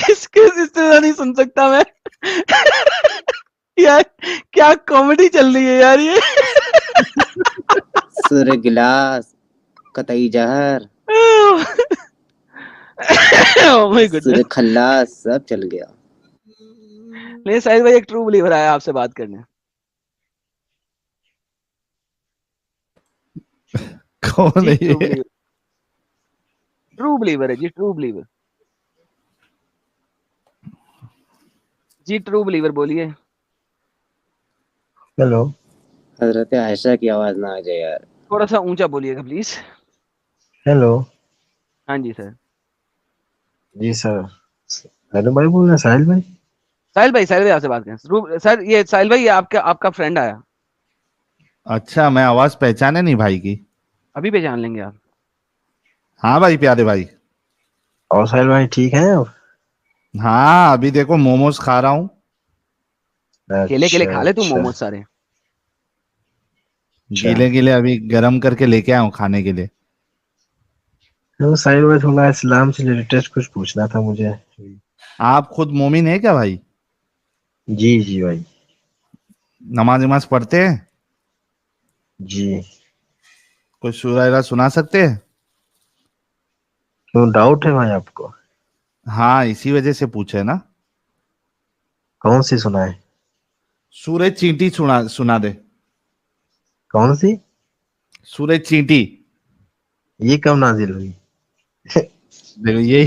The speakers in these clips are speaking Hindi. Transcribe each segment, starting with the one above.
इससे ज्यादा नहीं सुन सकता मैं। यार क्या कॉमेडी चल रही है यार ये। सूर्य गिलास, कतई जहर, Oh my goodness। सूर्य खल्लास, सब चल गया। नहीं साहिल भाई, एक ट्रू बिलीवर आया आपसे बात करने। कौन है जी ट्रू ये? बिलीवर, ट्रू बिलीवर है जी, ट्रू बिलीवर जी, ट्रू बिलीवर बोलिए। हेलो, हजरत आयशा की आवाज ना आ जाए यार। थोड़ा सा ऊंचा बोलिएगा प्लीज। हेलो। हाँ जी सर। जी सर। हेलो भाई बोल रहे हैं, साहिल भाई? साहिल भाई आपसे बात करें सर। ये साहिल भाई, ये आपका फ्रेंड आया। अच्छा, मैं आवाज पहचाने नहीं भाई की। अभी पहचान लेंगे आप। हाँ भाई, प्यारे भाई। और साहिल भाई ठीक हैं आप? हाँ, अभी देखो मोमोज खा रहा हूँ। केले केले अच्छा खा ले तू अच्छा मोमोज सारे। अच्छा। गीले गीले अभी गरम करके लेके आया हूँ खाने के लिए। तो साहिल भाई थोड़ा इस्लाम से रिलेटेड कुछ पूछना था मुझे। आप खुद मोमिन है क्या भाई? जी जी भाई। नमाज नमाज पढ़ते हैं? जी। कोई सूरह सुना सकते हैं? क्यों, डाउट है भाई आपको? हाँ, इसी वजह से पूछे ना। कौन सी सुनाए? सूरह चींटी सुना दे। कौन सी? सूरह चींटी। ये कब नाजिल हुई? देखो यही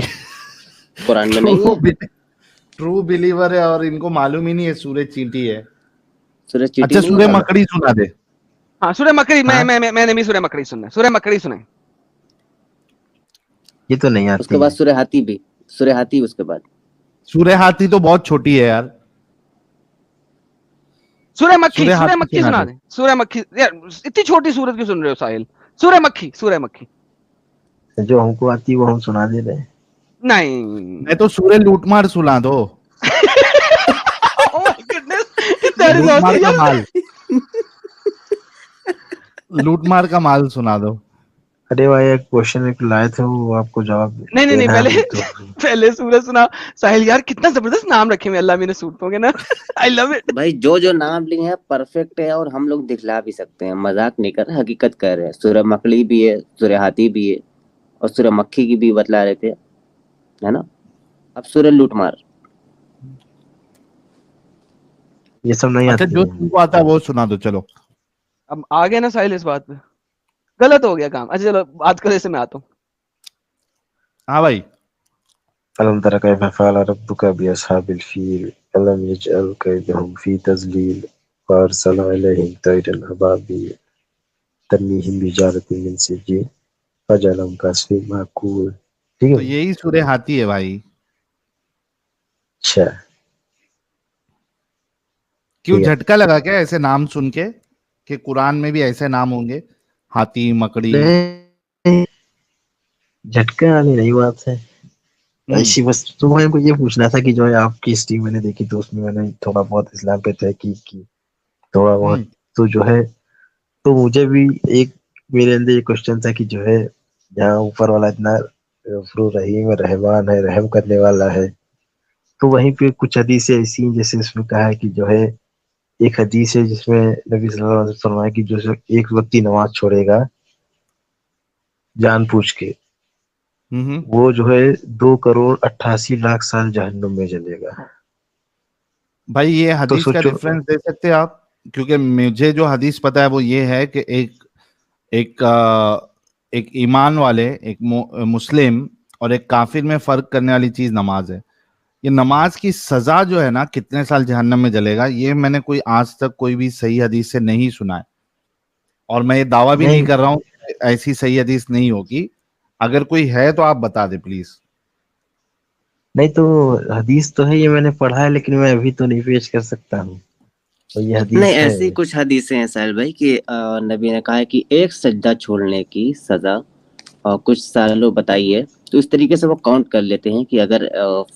कुरान में नहीं है? ट्रू बिलीवर है और इनको मालूम ही नहीं है सूरह चींटी है। सूरज चींटी अच्छा, नहीं सूरह है? मकड़ी सुना दे। हाँ सूर्य मकड़ी, हाँ? मैंने भी सूर्य मकड़ी सुना है। सूर्य मकड़ी सुने। ये तो नहीं उसके आती बाद है। सूर्य हाथी भी, सूर्य हाथी उसके बाद। सूरह हाथी तो बहुत छोटी है यार। सूर्य मक्खी सूरह हाथी सुना सुना दे। सूर्य मक्खी यार, इतनी छोटी सूरत क्यों सुन रहे हो साहिल? सूर्य मक्खी। जो हमको आती है वो हम सुना दे रहे हैं। नहीं। मैं तो सूरह लूटमार सुना दो। Oh my goodness, that is लूटमार का awesome. माल। लूटमार का माल सुना दो। अरे भाई एक क्वेश्चन एक लाए थे, वो आपको जवाब नहीं देना है अभी तो। पहले सूरज सुना। साहिल यार कितना जबरदस्त नाम रखे हुए अल्लाह मैंने सूरतों के ना। I love it. भाई जो नाम लिए हैं परफेक्ट है, और हम लोग दिखला भी सकते हैं, मजाक नहीं कर रहे, हकीकत कर रहे हैं। सूर्य मकड़ी भी है, सूर्य हाथी भी है, और सूर्य मक्खी की भी बतला रहे थे, है ना? अब सूर्य लूटमार। ये सब नहीं अच्छा, आती जो है। तुमको आता है वो सुना दो चलो। अब आ गए ना साहिल इस बात पे, गलत हो गया काम। अच्छा चलो बात करो, इससे मैं आता हूँ। हाँ भाई। अलम तरा कैफ़ फ़अल रब्बुका बिअस्हाबिल फ़ील अलम यजअल कैदहुम फ़ी तज़लील वअरसल अलैहिम तैरन अबाबील तरमीहिम बिहिजारतिन मिन सिज्जील फजअलहुम कअस्फिन माकूल। ठीक तो है। यही सूरह हाथी है भाई। अच्छा। क्यों ठीक है। झटका लगा क्या ऐसे नाम सुन के कि कुरान में भी ऐसे नाम होंगे? हाथी, मकड़ी। नहीं, झटका वाली नहीं बात है। ऐसी बस तो मेरे को ये पूछना था कि जो है आपकी स्ट्रीम मैंने देखी तो उसमें मैंने थोड़ा बहुत इस्लाम पे तहकीक की, थोड़ा बहुत। तो जो है, तो मुझे भी एक, मेरे अंदर ये क्वेश्चन था कि जो है जहाँ ऊपर वाला इतना गफूर रहीम रहमान है, रहम करने वाला है, तो वहीं पे कुछ हदीसें ऐसी हैं जैसे इसमें कहा है कि जो है, एक हदीस है जिसमें नबी सल्लल्लाहु अलैहि वसल्लम ने फरमाया कि जो एक व्यक्ति नमाज छोड़ेगा जानबूझ के, वो जो है 2,88,00,000 साल जहन्नुम में जलेगा। भाई ये तो हदीस का सोचो। रेफरेंस दे सकते हैं आप? क्योंकि मुझे जो हदीस पता है वो ये है कि एक एक ईमान वाले, एक मुस्लिम और एक काफिर में फर्क करने वाली चीज नमाज है। ये नमाज की सजा जो है ना, कितने साल जहन्नम में जलेगा, ये मैंने कोई आज तक कोई भी सही हदीस से नहीं सुना है। और मैं ये दावा भी नहीं नहीं कर रहा हूँ कि ऐसी सही हदीस नहीं होगी। अगर कोई है तो आप बता दे प्लीज। नहीं, तो हदीस तो है, ये मैंने पढ़ा है, लेकिन मैं अभी तो नहीं पेश कर सकता हूँ। तो ये नहीं, हदीस है। ऐसी कुछ हदीसें हैं साहिल भाई कि नबी ने कहा है कि एक सजदा छोड़ने की सजा और कुछ सालों बताई है। तो इस तरीके से वो काउंट कर लेते हैं कि अगर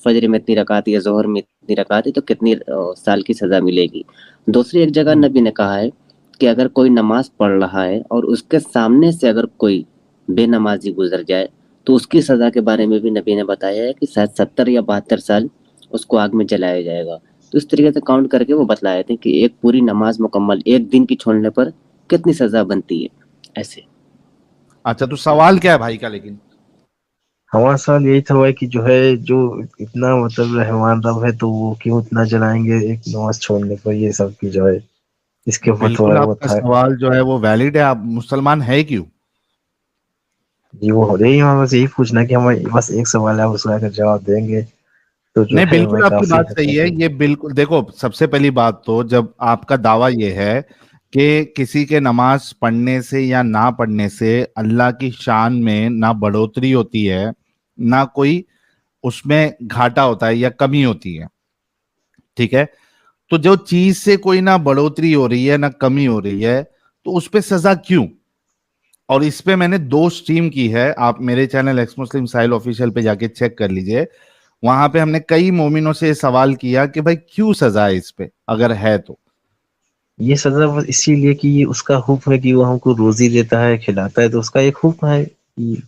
फजर में इतनी रकात या जोहर में इतनी रकात है तो कितनी साल की सजा मिलेगी। दूसरी एक जगह नबी ने कहा है कि अगर कोई नमाज पढ़ रहा है और उसके सामने से अगर कोई बेनमाजी गुजर जाए तो उसकी सजा के बारे में भी नबी ने बताया है कि शायद 70 या 72 साल उसको आग में जलाया जाएगा। तो इस तरीके से काउंट करके वो बतलाए थे कि एक पूरी नमाज मुकम्मल एक दिन की छोड़ने पर कितनी सजा बनती है ऐसे। अच्छा, तो सवाल क्या है भाई का लेकिन? हमारा सवाल यही था भाई कि जो है, जो इतना मतलब रहमान रब है, तो वो क्यों इतना जलाएंगे एक नमाज छोड़ने पर, ये सब की जो है इसके ऊपर बिल्कुल थोड़ा वो आपका था। सवाल जो है वो वैलिड है। आप मुसलमान है क्यों? जी वो हो रही है, बस यही पूछना कि हमें बस एक सवाल है, उसका अगर जवाब देंगे तो जो नहीं, है हमें बिल्कुल आपकी काफी बात हद सही तक। है। ये बिल्कुल देखो, सबसे पहली बात तो जब आपका दावा ये है कि किसी के नमाज पढ़ने से या ना पढ़ने से अल्लाह की शान में ना बढ़ोतरी होती है, ना कोई उसमें घाटा होता है या कमी होती है, ठीक है? तो जो चीज से कोई ना बढ़ोतरी हो रही है ना कमी हो रही है, तो उस पे सजा क्यों? और इस पे मैंने 2 स्ट्रीम की है। आप मेरे चैनल एक्स मुस्लिम साहिल ऑफिशियल पे जाके चेक कर लीजिए। वहां पे हमने कई मोमिनों से सवाल किया कि भाई क्यों सजा है इस पे, अगर है तो। ये सजा बस इसीलिए कि ये उसका हुक्म है कि वो हमको रोजी देता है, खिलाता है, तो उसका एक हुक्म है कि,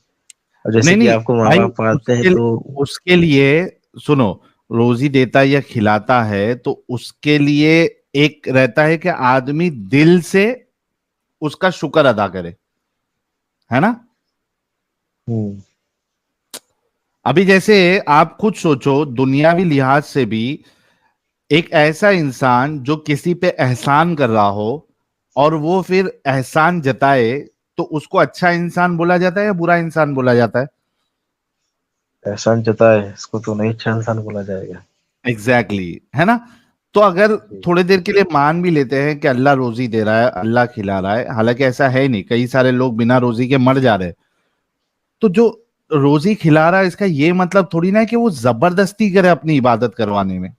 और जैसे नहीं कि नहीं आपको माँ भाई, बाप पालते हैं उसके तो। उसके लिए सुनो, रोजी देता या खिलाता है तो उसके लिए एक रहता है कि आदमी दिल से उसका शुक्र अदा करे, है ना? हम्म। अभी जैसे आप खुद सोचो, दुनियावी लिहाज से भी एक ऐसा इंसान जो किसी पे एहसान कर रहा हो और वो फिर एहसान जताए, तो उसको अच्छा इंसान बोला जाता है या बुरा इंसान बोला जाता है? एहसान जताए इसको तो नहीं अच्छा इंसान बोला जाएगा। एग्जैक्टली exactly, है ना? तो अगर जी। थोड़ी देर के लिए मान भी लेते हैं कि अल्लाह रोजी दे रहा है, अल्लाह खिला रहा है, हालांकि ऐसा है नहीं, कई सारे लोग बिना रोजी के मर जा रहे हैं, तो जो रोजी खिला रहा है इसका ये मतलब थोड़ी ना है कि वो जबरदस्ती करे अपनी इबादत करवाने में।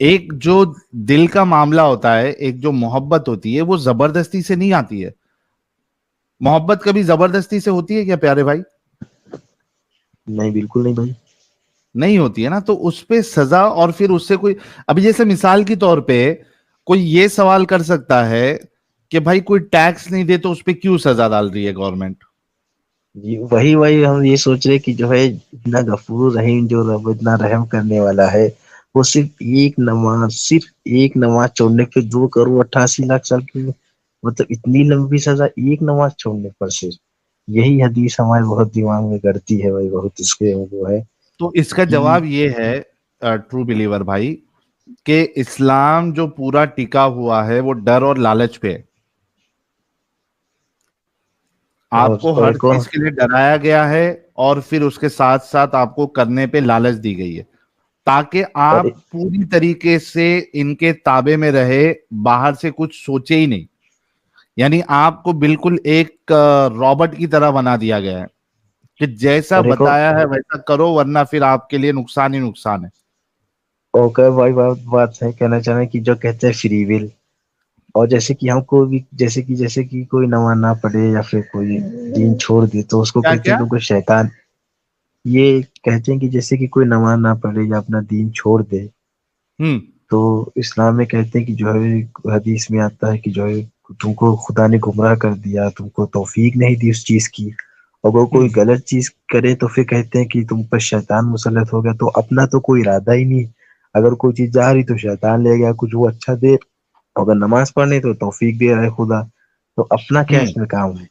एक जो दिल का मामला होता है, एक जो मोहब्बत होती है, वो जबरदस्ती से नहीं आती है। मोहब्बत कभी जबरदस्ती से होती है क्या प्यारे भाई? नहीं, बिल्कुल नहीं भाई। नहीं होती है ना। तो उस पे सजा, और फिर उससे कोई, अभी जैसे मिसाल के तौर पे कोई ये सवाल कर सकता है कि भाई कोई टैक्स नहीं दे तो उस पे क्यों सजा डाल रही है गवर्नमेंट? जी वही वही हम ये सोच रहे कि जो है इतना गफूर रहीम जो रब इतना रहम करने वाला है, वो सिर्फ एक नमाज छोड़ने पे 2 करोड़ 88 लाख साल की, मतलब इतनी लंबी सजा एक नमाज छोड़ने पर सिर्फ। यही हदीस हमारे बहुत दिमाग में गड़ती है भाई, बहुत इसके वो है तो इसका कि। जवाब ये है, ट्रू बिलीवर भाई, कि इस्लाम जो पूरा टिका हुआ है वो डर और लालच पे है। आपको और हर एक और। चीज के लिए डराया गया है और फिर उसके साथ साथ आपको करने पे लालच दी गई है, ताकि और आप पूरी तरीके से इनके ताबे में रहे, बाहर से कुछ सोचे ही नहीं। यानी आपको बिल्कुल एक रॉबोट की तरह बना दिया गया है कि जैसा और एक और। बताया है वैसा करो, वरना फिर आपके लिए नुकसान ही नुकसान है। ओके भाई, बात बात है, कहना चाह रहे हैं कि जो कहते हैं फ्री विल, और जैसे कि हमको भी जैसे कि कोई नमाज ना पढ़े या फिर कोई दीन छोड़ दे तो उसको क्या कहते हैं क्या? तुमको शैतान। ये कहते हैं कि जैसे कि कोई नमाज ना पढ़े या अपना दीन छोड़ दे, हम्म। तो इस्लाम में कहते हैं कि जो है हदीस में आता है कि जो है तुमको खुदा ने गुमराह कर दिया, तुमको तौफीक नहीं दी उस चीज की। अगर कोई हम्म। गलत चीज करे तो फिर कहते हैं कि तुम पर शैतान मुसल्लत हो गया, तो अपना तो कोई इरादा ही नहीं। अगर कोई चीज जा रही तो शैतान ले गया, कुछ वो अच्छा दे, अगर नमाज पढ़ने तो तौफीक दे रहा है खुदा, तो अपना क्या हम्म। इसमें काम है।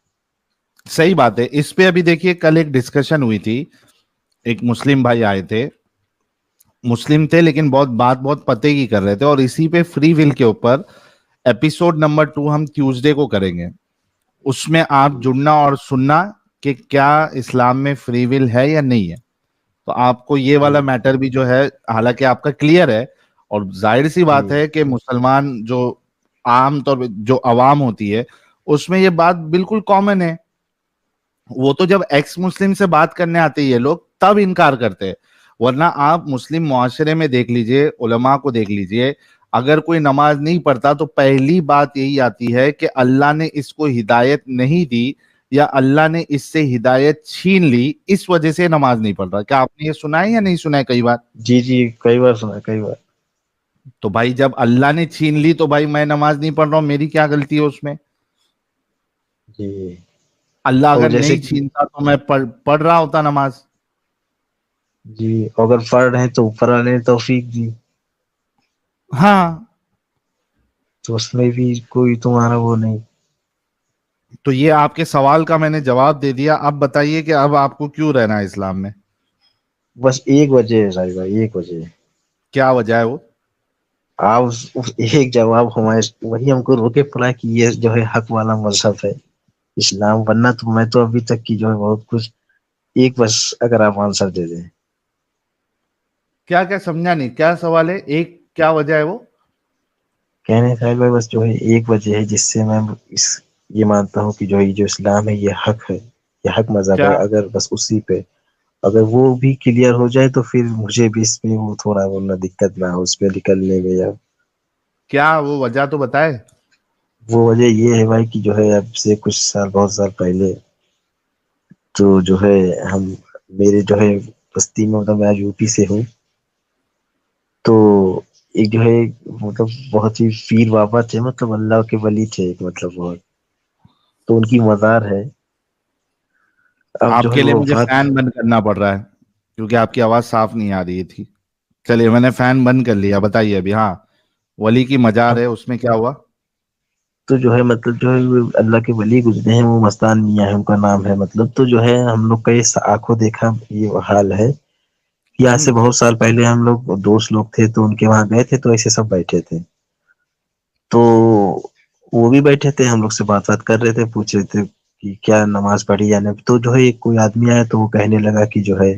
सही बात है। इस पे अभी देखिए, कल एक डिस्कशन हुई थी। एक मुस्लिम भाई आए थे, मुस्लिम थे लेकिन बहुत पते की कर रहे थे, और इसी पे फ्री विल के ऊपर एपिसोड नंबर 2 हम ट्यूसडे को करेंगे। उसमें आप जुड़ना और सुनना कि क्या इस्लाम में फ्री विल है या नहीं है। तो आपको ये वाला जी। मैटर भी जो है, हालांकि आपका क्लियर है, और जाहिर सी बात जी। है कि मुसलमान जो आम तौर पे जो अवाम होती है उसमें ये बात बिल्कुल कॉमन है। वो तो जब एक्स मुस्लिम से बात करने आते हैं ये लोग तब इनकार करते हैं, वरना आप मुस्लिम मुआशरे में देख लीजिए, उलमा को देख लीजिए, अगर कोई नमाज नहीं पढ़ता तो पहली बात यही आती है कि अल्लाह ने इसको हिदायत नहीं दी, या अल्लाह ने इससे हिदायत छीन ली, इस वजह से नमाज नहीं पढ़ रहा। क्या आपने ये सुना है या नहीं सुना है कई बार? जी जी, कई बार सुना, कई बार। तो भाई जब अल्लाह ने छीन ली तो भाई मैं नमाज नहीं पढ़ रहा हूं, मेरी क्या गलती है उसमें? जी। अल्लाह और अगर जैसे नहीं कि छीनता तो मैं पढ़ रहा होता नमाज। जी, अगर पढ़ रहे हैं तो ऊपर वाले ने तौफीक दी, हाँ, तो उसमें भी कोई तुम्हारा वो नहीं। तो ये आपके सवाल का मैंने जवाब दे दिया। अब बताइए कि अब आपको क्यों रहना है इस्लाम में? बस एक वजह है साहिल भाई, एक वजह है। क्या वजह है वो? आप उस एक जवाब हमारे वही हमको रोके पड़ा कि ये जो है हक वाला मजहब है इस्लाम, वरना तो मैं तो अभी तक की जो है बहुत कुछ, एक बस अगर आप आंसर दे दें। क्या क्या समझा नहीं, क्या सवाल है? एक क्या वजह है वो? कहने साहिल भाई बस जो है एक वजह है जिससे मैं इस ये मानता हूँ कि जो ये जो इस्लाम है ये हक है, ये हक मजहब क्या है। अगर बस उसी पे अगर वो भी क्लियर हो जाए तो फिर मुझे भी इसमें वो थोड़ा वो ना दिक्कत ना हो उसमें निकलने में। या क्या वो वजह तो बताए। वो वजह ये है भाई कि जो है अब से कुछ साल बहुत साल पहले तो जो है हम मेरे जो है बस्ती में, मतलब मैं यूपी से हूँ, तो एक जो है मतलब बहुत ही पीर बाबा थे, मतलब अल्लाह के वली थे एक, मतलब बहुत, तो उनकी मजार है। अब जो है आपके लिए वो मुझे वफात। फैन बंद करना पड़ रहा है क्योंकि आपकी आवाज साफ नहीं आ रही थी। चलिए, मैंने फैन बंद कर लिया। बताइए अभी। हाँ, वली की मजार अब है, उसमें क्या हुआ? तो जो है मतलब जो है वो अल्लाह के वली गुजरे हैं, वो मस्तान मियां है उनका नाम है, मतलब तो जो है हम लोग का ये आंखों देखा ये हाल है कि आज से हम्म। बहुत साल पहले हम लोग दोस्त लोग थे तो उनके वहां गए थे, तो ऐसे सब बैठे थे, तो वो भी बैठे थे, हम लोग से बात बात कर रहे थे, पूछ रहे थे कि क्या नमाज पढ़ी या नहीं। तो जो है एक कोई आदमी आया तो वो कहने लगा कि जो है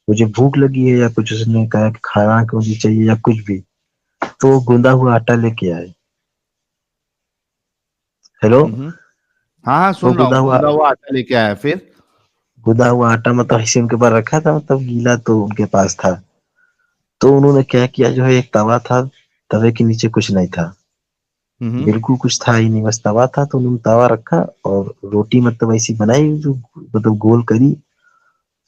मुझे भूख लगी है, या कुछ उसने कहा कि खाना क्यों नहीं चाहिए या कुछ भी, तो वो गूंदा हुआ आटा लेके आए। हेलो। हम्म। हाँ हाँ, वो सुन रहा हूँ। गूंदा हुआ आटा लेके आया, फिर? गूंदा हुआ आटा मतलब ऐसे उनके पास रखा था, मतलब गीला तो उनके पास था। तो उन्होंने क्या किया, जो है एक तवा था, तवे के नीचे कुछ नहीं था, हम्म। बिल्कुल कुछ था ही नहीं, बस तवा था, तो उन्होंने तवा रखा और रोटी मतलब ऐसी बनाई जो मतलब गोल करी।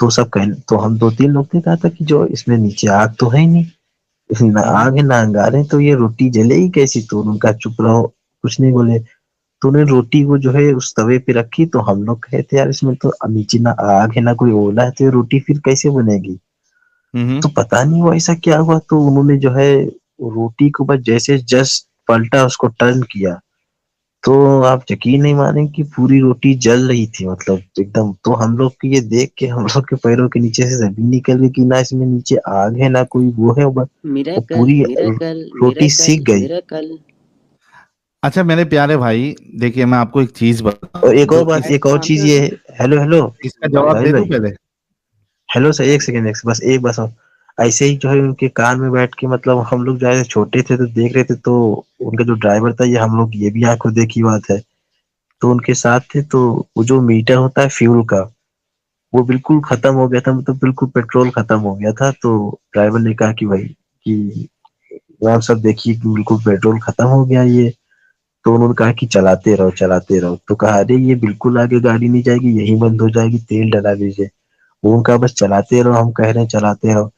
तो सब कह, तो हम दो तीन लोग ने कहा था कि जो इसमें नीचे आग तो है ही नहीं, इसमें ना हम्म। आग है ना अंगार है, तो ये रोटी जलेगी कैसी? तो उनका चुप रहो, कुछ नहीं बोले। तो उन्हें रोटी को जो है उस तवे पे रखी, तो हम लोग कहे थे यार इसमें तो नीचे ना आग है ना कोई ओला है, तो ये रोटी फिर कैसे बनेगी? हम्म। तो पता नहीं वो ऐसा क्या हुआ, तो उन्होंने जो है रोटी को बस जैसे जस्ट पलटा, उसको टर्न किया, तो आप यकीन नहीं मानेंगे कि पूरी रोटी जल रही थी, मतलब एकदम। तो हम लोग को ये देख के हम लोग के पैरों के नीचे से जमीन निकल गई कि ना इसमें नीचे आग है ना कोई वो है, वो मिरेकल पूरी मिरेकल रोटी सीख मिरेकल गई। मिरेकल। अच्छा मेरे प्यारे भाई, देखिए मैं आपको एक चीज और बताऊं एक और जो बात, इस एक और चीज ये है। हेलो हेलो इसका जवाब साहिल दे दूं भाई, पहले? हेलो सर, एक सेकंड, एक बस एक बस। ऐसे ही जो है उनके कान में बैठ के, मतलब हम लोग जैसे छोटे थे तो देख रहे थे, तो उनका जो ड्राइवर था, ये हम लोग ये भी आंखों देखी बात है, तो उनके साथ थे, तो वो जो मीटर होता है फ्यूल का, वो बिल्कुल खत्म हो गया था, मतलब बिल्कुल पेट्रोल खत्म हो गया था। तो ड्राइवर ने कहा कि भाई कि आप सब देखिए कि बिल्कुल पेट्रोल खत्म हो गया ये। तो उन्होंने कहा कि चलाते रहो चलाते रहो, तो कहा अरे ये बिल्कुल आगे गाड़ी नहीं जाएगी, यही बंद हो जाएगी, तेल डला दीजिए। वो उनका बस चलाते रहो, हम कह रहे हैं चलाते रहो।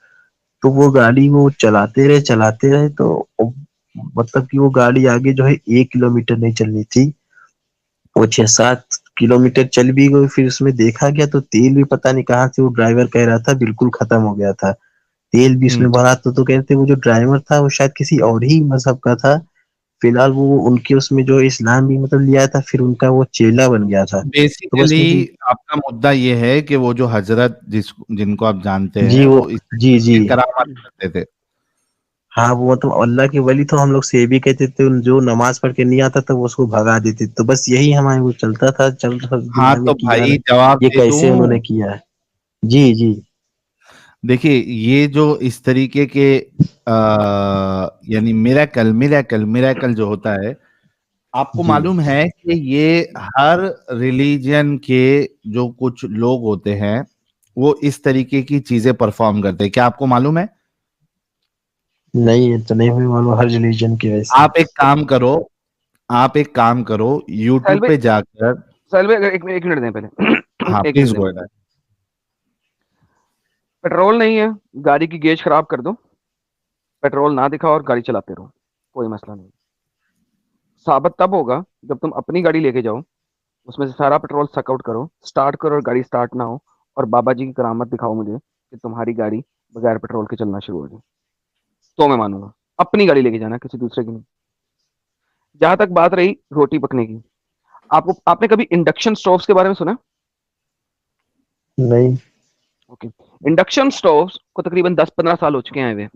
तो वो गाड़ी वो चलाते रहे, तो मतलब कि वो गाड़ी आगे जो है 1 किलोमीटर नहीं चलनी थी, वो 6-7 किलोमीटर चल भी गई। फिर उसमें देखा गया तो तेल भी पता नहीं कहाँ से वो ड्राइवर कह रहा था बिल्कुल खत्म हो गया था, तेल भी हम्म। उसमें भरा। तो कहते वो जो ड्राइवर था वो शायद किसी और ही मजहब का था। फिलहाल वो उनके उसमें जो इस्लाम भी मतलब लिया था, फिर उनका वो चेला बन गया था। तो बस बेसिकली मुझे, आपका मुद्दा ये है कि वो जो हजरत जिनको आप जानते जी हैं वो, वो इस जी जी, तरीके की करामात करते थे। हाँ वो मतलब अल्लाह के वली, तो हम लोग से ये भी कहते थे जो नमाज पढ़ के नहीं आता था वो उसको भगा देते। तो बस यही हमारे वो चलता था, चल रहा हाँ दिमाग में तो कि यार भाई जवाब ये दे कैसे उन्होंने दूं? किया है। जी जी देखिए, ये जो इस तरीके के यानी मिरेकल मिरेकल मिरेकल जो होता है, आपको जी। मालूम है कि ये हर रिलीजन के जो कुछ लोग होते हैं वो इस तरीके की चीजें परफॉर्म करते हैं। क्या आपको मालूम है? नहीं ये तो नहीं हुई मालूम हर रिलीजन की वैसे। आप एक काम करो, आप एक काम करो, साहिल यूट्यूब भाई, पे जाकर। साहिल भाई, अगर एक मिनट दें पहले। हाँ एक मिनट प्लीज दें गो मुझे। अहेड। पेट्रोल नहीं है, गाड़ी की गेज खराब कर दो, पेट्रोल ना दिखाओ और गाड़ी चलाते रहो, कोई मसला नहीं। साबित तब होगा जब तुम अपनी गाड़ी लेके जाओ, उसमें से सारा पेट्रोल सक आउट करो, स्टार्ट करो और गाड़ी स्टार्ट ना हो, और बाबा जी की करामत दिखाओ मुझे कि तुम्हारी गाड़ी बगैर पेट्रोल के चलना शुरू हो जाए, तो मैं मानूंगा। अपनी गाड़ी लेके जाना, किसी दूसरे की नहीं। जहां तक बात रही रोटी पकने की, आपने कभी इंडक्शन स्टोव्स के बारे में सुना? नहीं। ओके। इंडक्शन स्टोव्स को तकरीबन 10-15 साल हो चुके हैं हुए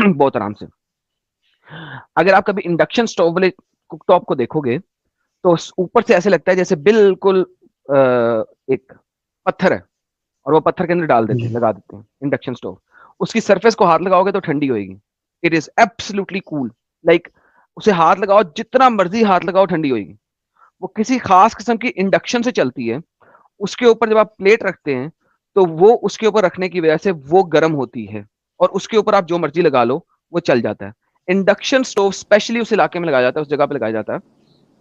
बहुत आराम से। अगर आप कभी इंडक्शन स्टोव वाले कुकटॉप को देखोगे तो ऊपर से ऐसे लगता है जैसे बिल्कुल एक पत्थर है, और वो पत्थर के अंदर डाल देते हैं, जी। लगा देते हैं इंडक्शन स्टोव। उसकी सरफेस को हाथ लगाओगे तो ठंडी होएगी। It is absolutely cool. Like उसे हाथ लगाओ, जितना मर्जी हाथ लगाओ, ठंडी होएगी। वो किसी खास किस्म की इंडक्शन से चलती है। उसके ऊपर जब आप प्लेट रखते हैं तो वो उसके ऊपर रखने की वजह से वो गर्म होती है, और उसके ऊपर आप जो मर्जी लगा लो वो चल जाता है। इंडक्शन स्टोव स्पेशली उस इलाके में लगाया जाता है, उस जगह पे लगाया जाता है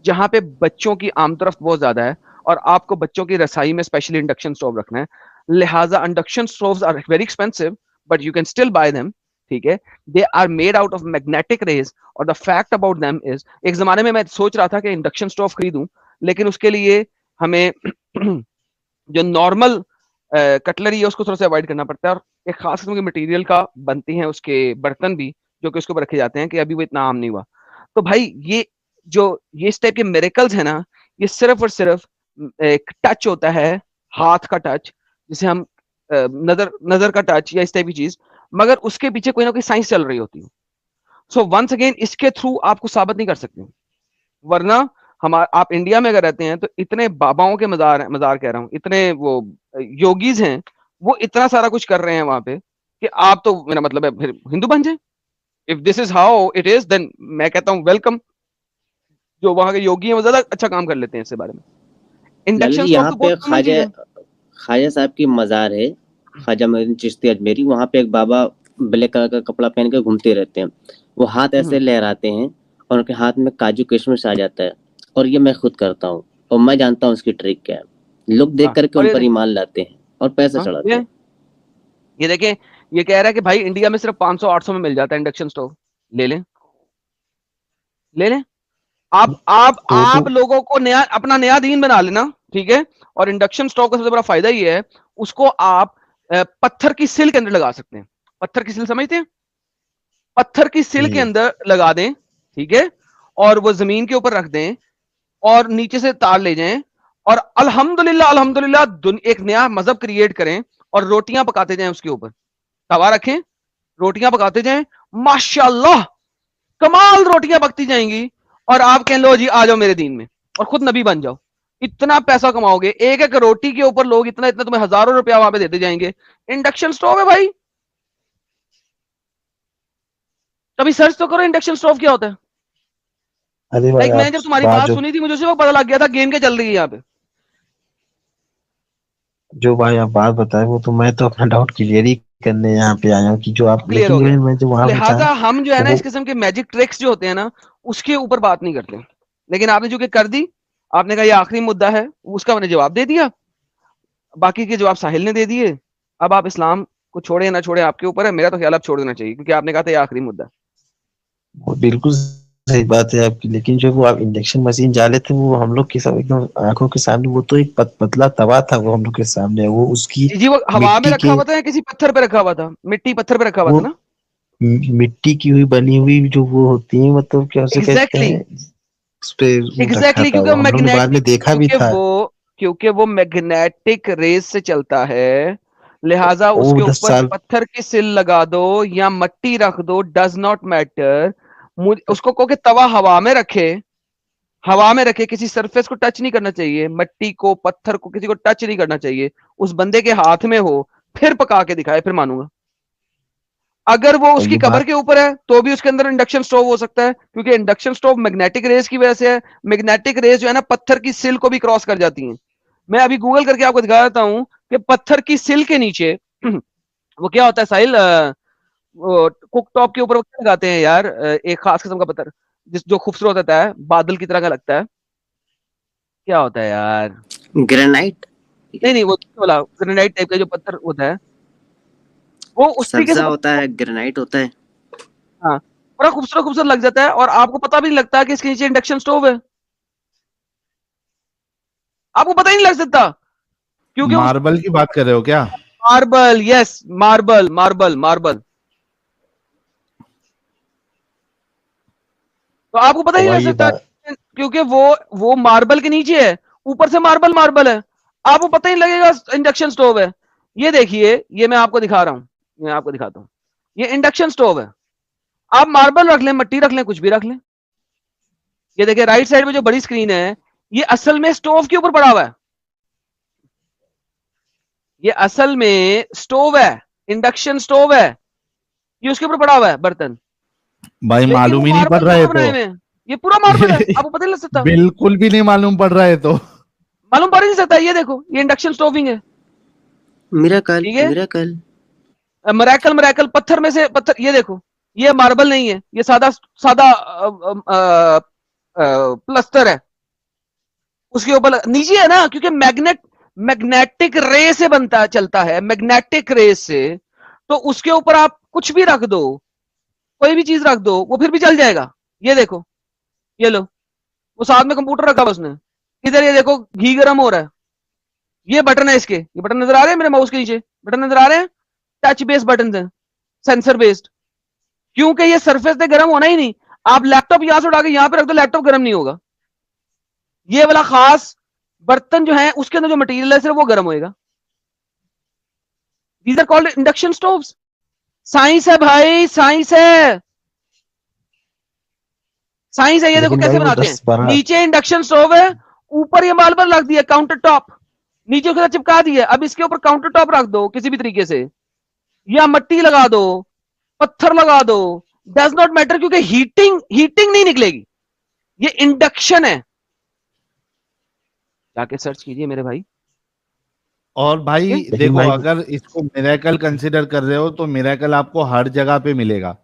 जहां पे बच्चों की आमतरफ बहुत ज्यादा है, और आपको बच्चों की रसाई में स्पेशली इंडक्शन स्टोव रखना है। लिहाजा induction stoves are very expensive, but you can still buy them. ठीक है, they are made out of magnetic rays, और the fact about them is, एक जमाने में मैं सोच रहा था कि इंडक्शन स्टोव खरीदूं, लेकिन उसके लिए हमें जो नॉर्मल कटलरी है उसको थोड़ा सा अवॉइड करना पड़ता है, और एक खास किस्म के मटेरियल का बनती हैं उसके बर्तन भी, जो कि उसके ऊपर रखे जाते हैं, कि अभी वो इतना आम नहीं हुआ। तो भाई ये इस टाइप के मिरेकल्स है ना, ये सिर्फ और सिर्फ एक टच होता है, हाथ का टच, जिसे हम नजर नजर का टच या इस टाइप की चीज, मगर उसके पीछे कोई ना कोई साइंस चल रही होती है। सो वंस अगेन इसके थ्रू आपको साबित नहीं कर सकते, वरना हम आप इंडिया में अगर रहते हैं तो इतने बाबाओं के मजार कह रहा हूँ, इतने वो योगीज हैं, वो इतना सारा कुछ कर रहे हैं वहां पे, कि आप तो, मेरा मतलब है, फिर हिंदू बन जाए। If this is how it is, then मैं कहता हूँ वेलकम। जो वहां के योगी हैं वो ज्यादा अच्छा काम कर लेते हैं इसके बारे में। लाला इंडक्शन जी, स्टोव यहाँ तो बहुत पे कॉमन चीज ख्वाजा है। ख्वाजा साहब की मजार है, ख्वाजा मोइनुद्दीन चिश्ती अजमेरी। वहाँ पे एक बाबा ब्लैक कलर का कपड़ा पहन के घूमते रहते हैं। वो हाथ ऐसे लहराते हैं और उनके हाथ में काजू किशमिश आ जाता है, और ये मैं खुद करता हूँ, और मैं जानता हूँ उसकी ट्रिक क्या है। लोग देख हाँ, करके और उन पर ईमान लाते हैं और पैसा हाँ, चढ़ाते हैं। ये देखें, ये कह रहा है कि भाई इंडिया में सिर्फ 500-800 में मिल जाता है इंडक्शन स्टोव। ले लें, ले लें। तो आप लोगों को नया, अपना नया दीन बना लेना, ठीक है। और इंडक्शन स्टोव का सबसे बड़ा फायदा ये है, उसको आप पत्थर की सिल के अंदर लगा सकते हैं। पत्थर की सिल समझते हैं? पत्थर की सिल के जी। अंदर लगा दें, ठीक है, और वो जमीन के ऊपर रख दें, और नीचे से तार ले जाएं, और अल्हम्दुलिल्लाह अल्हम्दुलिल्लाह एक नया मजहब क्रिएट करें, और रोटियां पकाते जाएं उसके ऊपर। तवा रखें, रोटियां पकाते जाएं, माशाल्लाह कमाल रोटियां पकती जाएंगी, और आप कह लो जी आ जाओ मेरे दीन में, और खुद नबी बन जाओ। इतना पैसा कमाओगे, एक एक रोटी के ऊपर लोग इतना इतना तुम्हें हजारों रुपया वहां पे देते जाएंगे। इंडक्शन स्टोव है भाई, कभी सर्च तो करो इंडक्शन स्टोव क्या होता है। अरे भाई, लाइक मैंने जब तुम्हारी बात बात सुनी थी, मुझे उसी वक्त पता लग गया था गेम क्या चल रही है यहाँ पे। जो भाई आप बात बताए वो तो मैं तो अपना डाउट क्लियर ही करने यहाँ पे आया हूँ कि जो आप, क्लियर लेकिन हो जो गया। है मैं जो तो वहां पूछा लिहाजा हम जो है ना, वो इस किस्म के मैजिक ट्रिक्स जो होते हैं ना, उसके ऊपर बात नहीं करते। लेकिन आपने जो कि कर दी, आपने कहा ये आखिरी मुद्दा है, उसका मैंने जवाब दे दिया, बाकी के जवाब साहिल ने दे दिए। अब आप इस्लाम को छोड़े या ना छोड़े आपके ऊपर है, मेरा तो ख्याल आप छोड़ देना चाहिए, क्योंकि आपने कहा था ये आखिरी मुद्दा है। वो बिल्कुल सही बात है आपकी, लेकिन जो वो आप इंडक्शन मशीन डाले थे वो हम लोग के सब एकदम आंखों के सामने, वो तो एक पतला तवा था वो हम लोग के सामने, वो उसकी जी जी, वो हवा में मिट्टी रखा के, हुआ था या किसी पत्थर पे रखा हुआ था? मिट्टी पत्थर पे रखा हुआ वो था ना? मिट्टी की हुई बनी हुई जो वो होती है, मतलब क्या उसे कहते एग्जैक्टली हैं, उस पे वो रखा एग्जैक्टली, था, क्योंकि वो वो हम लोग ने बाद में मैग्नेटिक, देखा भी था। क्योंकि वो मैग्नेटिक रेस से चलता है। लिहाजा वो उसके 10 ऊपर साल पत्थर की सिल लगा दो या मट्टी रख दो, डज नॉट मैटर। उसको कहो कि तवा हवा में रखे, हवा में रखे, किसी सरफेस को टच नहीं करना चाहिए, मट्टी को, पत्थर को, किसी को टच नहीं करना चाहिए, उस बंदे के हाथ में हो, फिर पका के दिखाए, फिर मानूंगा। अगर वो और उसकी ये कबर बात, के ऊपर है तो भी उसके अंदर इंडक्शन स्टोव हो सकता है, क्योंकि इंडक्शन स्टोव मैग्नेटिक रेस की वजह से है। मैग्नेटिक रेस जो है ना, पत्थर की सिल को भी क्रॉस कर जाती हैं। मैं अभी गूगल करके आपको दिखा देता हूं कि पत्थर की सिल के नीचे वो क्या होता है साहिल, कुक टॉप के ऊपर वो क्या लगाते हैं यार, एक खास किस्म का पत्थर, जिस जो खूबसूरत होता है, बादल की तरह का लगता है, क्या होता है यार? ग्रेनाइट, नहीं नहीं, वो वाला ग्रेनाइट टाइप का जो पत्थर होता है, वो उस तरीके से सब्जा होता है, ग्रेनाइट होता है। हाँ, बड़ा खूबसूरत खूबसूरत लग जाता है, और आपको पता भी नहीं लगता कि इसके नीचे इंडक्शन स्टोव है। आपको पता ही नहीं लग सकता, क्योंकि मार्बल की बात कर रहे हो क्या? Marble, yes, marble marble marble, तो आपको पता तो ही नहीं भाई लग ये सकता, बात, क्योंकि वो मार्बल के नीचे है, ऊपर से मार्बल मार्बल है, आपको पता ही नहीं लगेगा इंडक्शन स्टोव है। ये देखिए, ये मैं आपको दिखा रहा हूं, मैं आपको दिखाता हूं, ये इंडक्शन स्टोव है। आप मार्बल रख लें, मट्टी रख लें, कुछ भी रख लें, ये देखिए राइट साइड में जो बड़ी स्क्रीन है, ये असल में स्टोव के ऊपर पड़ा हुआ है, ये असल में स्टोव है, इंडक्शन स्टोव है, ये उसके ऊपर पड़ा हुआ है बर्तन, भाई लेकिन वो मालूम ही नहीं पड़ मार्बल रहा के है ऊपर बनाए तो। हुए हैं, ये पूरा मार्बल है, आपको पता नहीं लग सकता, बिल्कुल भी नहीं मालूम पड़ रहा है तो। मालूम पड़ ही नहीं सकता। ये देखो, ये इंडक्शन स्टोविंग है, मिराकल ठीक है, मिराकल। मरैकल मरैकल, पत्थर में से पत्थर, ये देखो, ये मार्बल नहीं है, ये सादा सादा प्लस्तर है, उसके ऊपर नीचे है ना, क्योंकि मैग्नेटिक रे से बनता है, चलता है मैग्नेटिक रे से, तो उसके ऊपर आप कुछ भी रख दो, कोई भी चीज रख दो, वो फिर भी चल जाएगा। ये देखो, ये लो, वो साथ में कंप्यूटर रखा हुआ उसने, इधर ये देखो घी गर्म हो रहा है, ये बटन है इसके, ये बटन नजर आ रहे हैं मेरे माउस के नीचे, बटन नजर आ रहे हैं, टच बेस्ड बटन है, सेंसर बेस्ड, क्योंकि ये सरफेस पे गर्म होना ही नहीं, आप लैपटॉप यहां से उठा के यहां पे रख दो, लैपटॉप गर्म नहीं होगा, ये वाला खास बर्तन जो है उसके अंदर जो मटेरियल है सिर्फ वो गर्म होएगा। These are called induction stoves. Science है भाई, साइंस है, साइंस है। ये देखो लेकिन कैसे भाई वो बनाते हैं, 10-12, नीचे इंडक्शन स्टोव है, ऊपर ये मार्बल रख दिया, काउंटर टॉप नीचे उसके साथ चिपका दिया, अब इसके ऊपर काउंटर टॉप रख दो किसी भी तरीके से, या मट्टी लगा दो, पत्थर लगा दो, डज नॉट मैटर, क्योंकि हीटिंग हीटिंग नहीं निकलेगी, ये इंडक्शन है। जाके सर्च कीजिए मेरे भाई। और भाई ठीक? देखो, भाई अगर इसको मिरेकल कंसिडर कर रहे हो तो मिरेकल आपको हर जगह पे मिलेगा।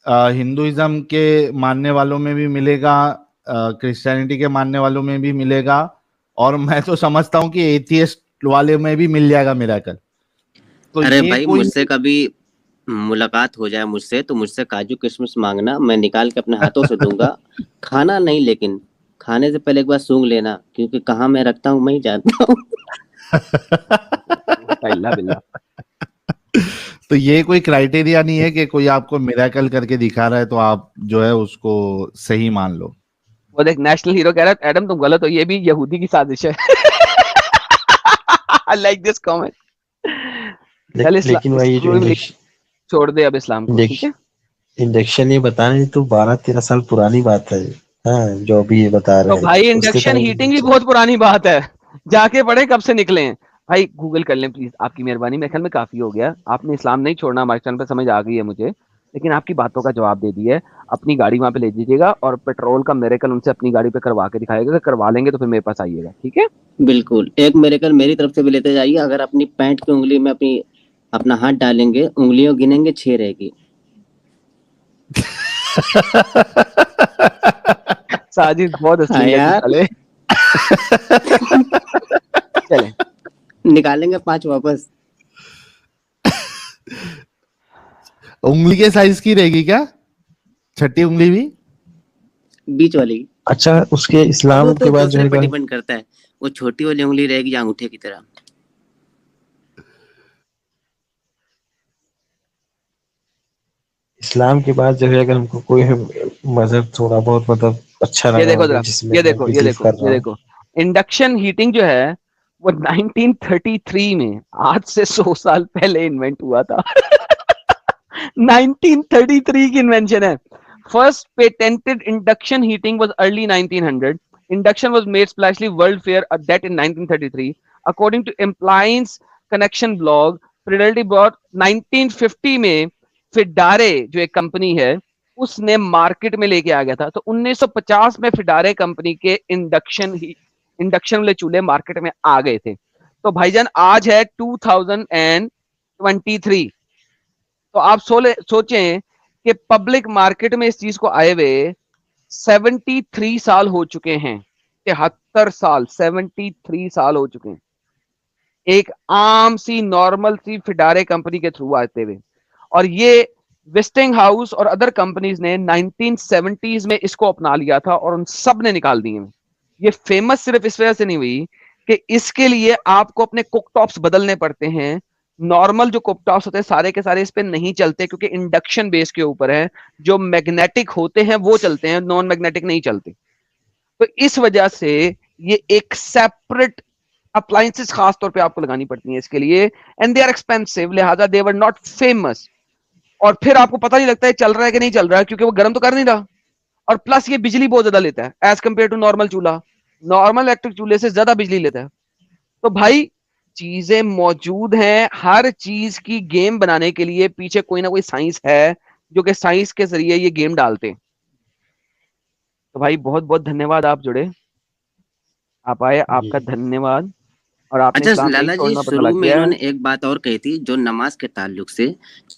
हिंदुइज्म के मानने वालों में भी मिलेगा, क्रिश्चियनिटी के मानने वालों में भी मिलेगा, और मैं तो समझता हूँ कि एथियस्ट वाले में भी मिल जाएगा मिरेकल। तो अरे ये भाई कोई मुझसे कभी मुलाकात हो जाए मुझसे, तो मुझसे काजू किशमिश मांगना, मैं निकाल के अपने हाथों से दूंगा। खाना नहीं, लेकिन खाने से पहले एक बार सूंघ लेना, क्योंकि कहाँ मैं रखता हूँ मैं ही जानता हूँ। अल्लाह बिल्ला। तो ये कोई क्राइटेरिया नहीं है कि कोई आपको मिरेकल करके दिखा रहा है तो आप जो है उसको सही मान लो। वो देख, नेशनल हीरो कह रहा है एडम तुम गलत हो, ये भी यहूदी की साजिश है। I like this comment. चल लेकिन भाई ये जो इस्लाम छोड़ दे अब इस्लाम को, ठीक है। इंडक्शन ये बताने तो 12-13 साल पुरानी बात है। हाँ, जो अभी ये बता तो रहे भाई हैं उसके इंडक्शन टाइम हीटिंग भी बहुत पुरानी बात है, जाके पढ़े कब से निकले हैं। भाई गूगल कर लें प्लीज, आपकी मेहरबानी, मेरे ख्याल में काफी हो गया, आपने इस्लाम नहीं छोड़ना, हमारे चैनल पे समझ आ गई है मुझे, लेकिन आपकी बातों का जवाब दे दिया है। अपनी गाड़ी वहां पे ले दीजिएगा, और पेट्रोल का मिरेकल उनसे अपनी गाड़ी पे करवा के दिखाएगा, अगर करवा लेंगे तो फिर मेरे पास आइएगा, ठीक है। बिल्कुल, एक मिरेकल मेरी तरफ से भी लेते जाइए। अगर अपनी पैंट की उंगली में अपना हाथ डालेंगे, उंगलियों गिनेंगे 6 रहेगी। साजिद बहुत हाँ असली है यार, साले। चले, निकालेंगे 5 वापस। उंगली के साइज की रहेगी क्या? छठी उंगली भी? बीच वाली। अच्छा, उसके वो इस्लाम तो के बाद जो दूसरे है पर डिपेंड करता है, वो छोटी वाली उंगली रहेगी या अंगूठे की तरह। इस्लाम के बाद जो है, अगर हमको कोई मजहब थोड़ा बहुत मतलब अच्छा ये लगा देखो होगा जरा, जिसमें ये मैं देखो, ये बिलीव देखो, कर ये रहा हूँ। देखो, इंडक्शन हीटिंग जो है वो 1933 में, आज से 100 साल पहले इन्वेंट हुआ था। 1933 की इन्वेंशन है। First patented induction heating was early 1900. Induction was made splashly World Fair at that in 1933. According to Appliance Connection blog, Fidelity bought 1950 में फिडारे जो एक कंपनी है उसने मार्केट में लेके आ गया था। तो 1950 में फिडारे कंपनी के इंडक्शन वाले चूल्हे मार्केट में आ गए थे। तो भाईजान आज है 2023, तो आप सोचें कि पब्लिक मार्केट में इस चीज को आए हुए 73 साल हो चुके हैं, 73 साल, 73 साल हो चुके हैं, एक आम सी नॉर्मल सी फिडारे कंपनी के थ्रू आते हुए। और ये वेस्टिंग हाउस और अदर कंपनीज ने 1970s में इसको अपना लिया था और उन सब ने निकाल दिए। ये फेमस सिर्फ इस वजह से नहीं हुई कि इसके लिए आपको अपने कुकटॉप्स बदलने पड़ते हैं। नॉर्मल जो कुकटॉप्स होते हैं सारे के सारे इस पे नहीं चलते क्योंकि इंडक्शन बेस के ऊपर है। जो मैग्नेटिक होते हैं वो चलते हैं, नॉन मैग्नेटिक नहीं चलते। तो इस वजह से ये एक सेपरेट अप्लायंसेस खास तौर पे आपको लगानी पड़ती हैं इसके लिए, एंड दे आर एक्सपेंसिव, लिहाजा दे वर नॉट फेमस। और फिर आपको पता नहीं लगता है चल रहा है कि नहीं चल रहा है, क्योंकि वो गर्म तो कर नहीं रहा। और प्लस ये बिजली बहुत ज्यादा लेता है एज कंपेयर टू नॉर्मल चूल्हा। नॉर्मल इलेक्ट्रिक चूल्हे से ज्यादा बिजली लेता है। तो भाई चीजें मौजूद हैं, हर चीज की गेम बनाने के लिए पीछे कोई ना कोई साइंस है, जो कि साइंस के जरिए ये गेम डालते हैं। तो भाई बहुत बहुत धन्यवाद, आप जुड़े, आप आए, आपका धन्यवाद। और आपने अच्छा इस्लाम नहीं लाला जी, छोड़ना, पता शुरू लग में गया है। इन्होंने एक बात और कही थी जो नमाज के ताल्लुक से,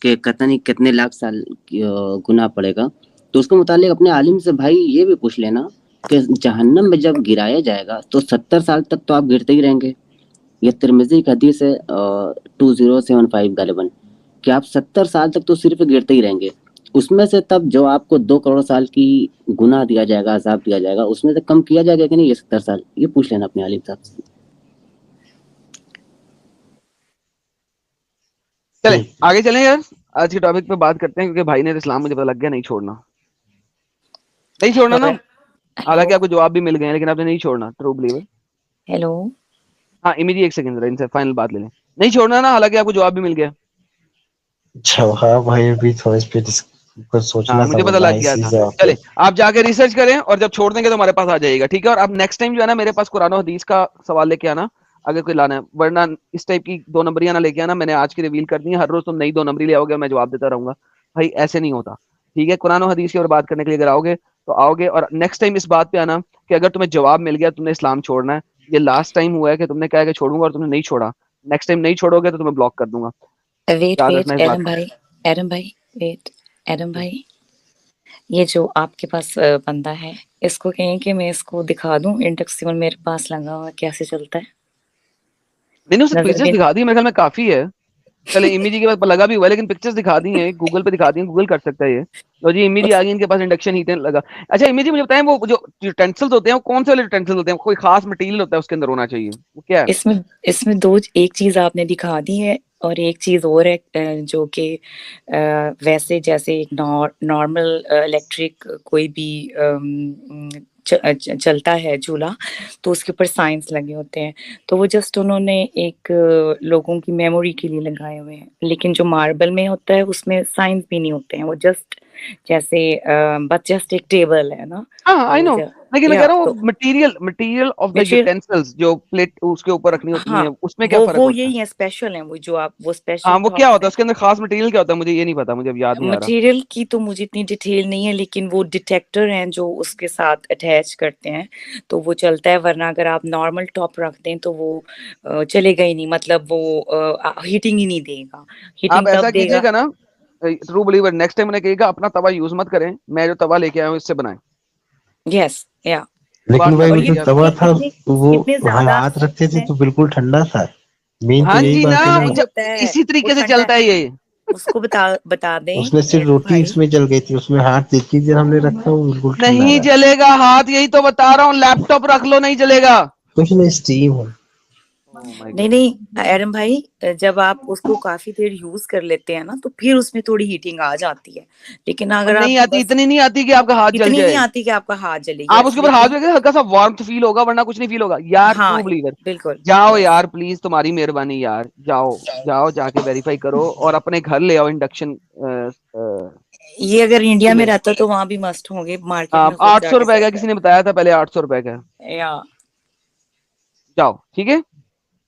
कि पता नहीं कितने लाख साल गुनाह पड़ेगा। तो उसके मुतालिक अपने आलिम से भाई ये भी पूछ लेना कि जहन्नम में जब गिराया जाएगा तो 70 साल तक तो आप गिरते ही रहेंगे। ये तिरमिजी की हदीस है 2075 गालिबन, कि आप 70 साल तक तो सिर्फ गिरते ही रहेंगे। उसमें से तब जो आपको 2 करोड़ साल की गुनाह दिया जाएगा, अजाब दिया जाएगा, उसमें से कम किया जाएगा कि नहीं ये 70 साल? ये पूछ लेना अपने आलिम साहब से। चले आगे चलें यार, आज के टॉपिक पे बात करते हैं, क्योंकि भाई ने इस्लाम, मुझे पता लग गया नहीं छोड़ना, नहीं छोड़ना ना। हालांकि आपको जवाब भी मिल गए हैं, लेकिन आपने नहीं छोड़ना, ट्रू बिलीवर। हेलो। हाँ इमीडिएट, एक सेकंड, इनसे फाइनल बात ले लें। नहीं छोड़ना ना, हालांकि आपको जवाब भी मिल गया। अच्छा हाँ भाई, अभी थोड़ा इस पे कुछ सोचना हाँ मुझे पता समझना लग है गया इसी था। से आपके। चले आप जाके रिसर्च करें, और जब छोड़ देंगे तो हमारे पास आ जाएगा, ठीक है। और आप नेक्स्ट टाइम जो है ना मेरे पास कुरान और हदीस का सवाल लेके आना, अगर कोई लाना है, वरना इस टाइप की 2 नंबरियां ना लेके आना। मैंने आज की रिवील कर दी है, हर रोज तुम नई 2 नंबरी ले आओगे और मैं जवाब देता रहूंगा। भाई ऐसे नहीं होता, ठीक है। कुरान और हदीस की और बात करने के लिए अगर आओगे तो आओगे, और नेक्स्ट टाइम इस बात पे आना कि अगर तुम्हें जवाब मिल गया तुमने इस्लाम छोड़ना है, ये लास्ट टाइम हुआ है कि तुमने कहा कि छोड़ूंगा और तुमने नहीं छोड़ा, नेक्स्ट टाइम नहीं छोड़ोगे तो तुम्हें ब्लॉक कर दूंगा। वेट याद वेट रखना इस बात एडम को। भाई, एडम भाई वेट, एडम भाई, ये जो आपके पास बंदा है, इसको कहें कि मैं इसको दिखा दूं, इंडक्शन मेरे पास लगा हुआ कैसे चलता है। मैंने उसे नजर पिक्चर्स भी दिखा दी, मेरे ख्याल में काफी है। चले इमी जी के पास लगा भी हुआ है, लेकिन पिक्चर्स दिखा दी हैं, गूगल पे दिखा दी हैं, गूगल कर सकता है ये। लो जी इमी जी आ गई, इनके पास इंडक्शन हीटर लगा। अच्छा इमी जी मुझे बताएं, वो जो यूटेंसिल्स होते हैं वो कौन से वाले यूटेंसिल्स होते हैं? कोई खास मटेरियल होता है उसके अंदर होना चाहिए, वो क्या है? इसमें इसमें एक चीज आपने दिखा दी है, और एक चीज और है जो कि वैसे जैसे एक नॉर्मल इलेक्ट्रिक कोई भी चलता है चूल्हा, तो उसके ऊपर साइंस लगे होते हैं। तो वो जस्ट उन्होंने एक लोगों की मेमोरी के लिए लगाए हुए हैं, लेकिन जो मार्बल में होता है उसमें साइंस भी नहीं होते हैं, वो जस्ट जैसे बस जस्ट एक टेबल है ना। हाँ आई वो नो, लेकिन मैं कह या रहा हूँ तो material of the material, utensils जो प्लेट उसके ऊपर रखनी होती हाँ है, उसमें क्या फर्क वो होता है? यही है, स्पेशल है वो, जो आप वो हाँ स्पेशल वो क्या टॉप्स होता है हैं। उसके अंदर, खास मटेरियल क्या होता है? मुझे ये नहीं पता, मुझे अब याद नहीं आ रहा। मटेरियल की तो मुझे इतनी डिटेल नहीं है, लेकिन वो डिटेक्टर हैं जो उसके साथ अटैच करते हैं, तो वो चलता है। वरना अगर आप नॉर्मल टॉप रख दें तो वो चलेगा ही नहीं, मतलब वो हीटिंग ही नहीं देगा। आप हीटिंग ऐसा तब देगा। कीजिएगा ना, ट्रू बिलीवर, नेक्स्ट टाइम उन्हें कहिएगा अपना तवा यूज मत करें, मैं जो तवा लेके आया हूँ इससे बनाएं। यस या। लेकिन बात भाई खत्म और वो हो ये जो गया। तवा था इतने वो इतने वहां ज्यादा हाथ रखते थे है, तो बिल्कुल ठंडा था। मेन तो हाँ यही जी ना, बात है ठंडा ना। ही होता है, इसी वो तरीके से ठंडा। चलता है ये। उसको बता दें उसमें सिर्फ एडम रोटी भाई। इसमें जल गई थी, उसमें हाथ जितनी देर हमने रखा वो बिल्कुल ठंडा नहीं रहा। जलेगा हाथ, यही तो बता रहा हूँ, लैपटॉप रख लो नहीं जलेगा। कुछ नहीं, स्टीम है। ओह माय नहीं गॉड। नहीं एडम भाई, जब आप उसको काफी देर यूज कर लेते हैं ना, तो फिर उसमें थोड़ी हीटिंग आ जाती है। लेकिन और अगर नहीं आप आती, बस, इतनी नहीं आती कि आपका हाथ जल इतनी नहीं जाए। आती कि आपका हाथ जले, आप यस, उसके ऊपर हाथ लेकिन रखेंगे हल्का सा वार्मथ फील होगा, वरना कुछ नहीं फील होगा यार। हाँ ट्रू बिलीवर, बिल्कुल, जाओ यस। यार प्लीज, तुम्हारी मेहरबानी यार, जाओ जाओ जाके वेरीफाई करो और अपने घर ले आओ इंडक्शन ये अगर इंडिया में चूल्हे। रहता तो वहां भी मस्त होंगे, मार्केट हाँ में खुद 800 जाके रुपए का सकता किसी ने बताया था पहले, 800 रुपए का है। है या। जाओ ठीक है।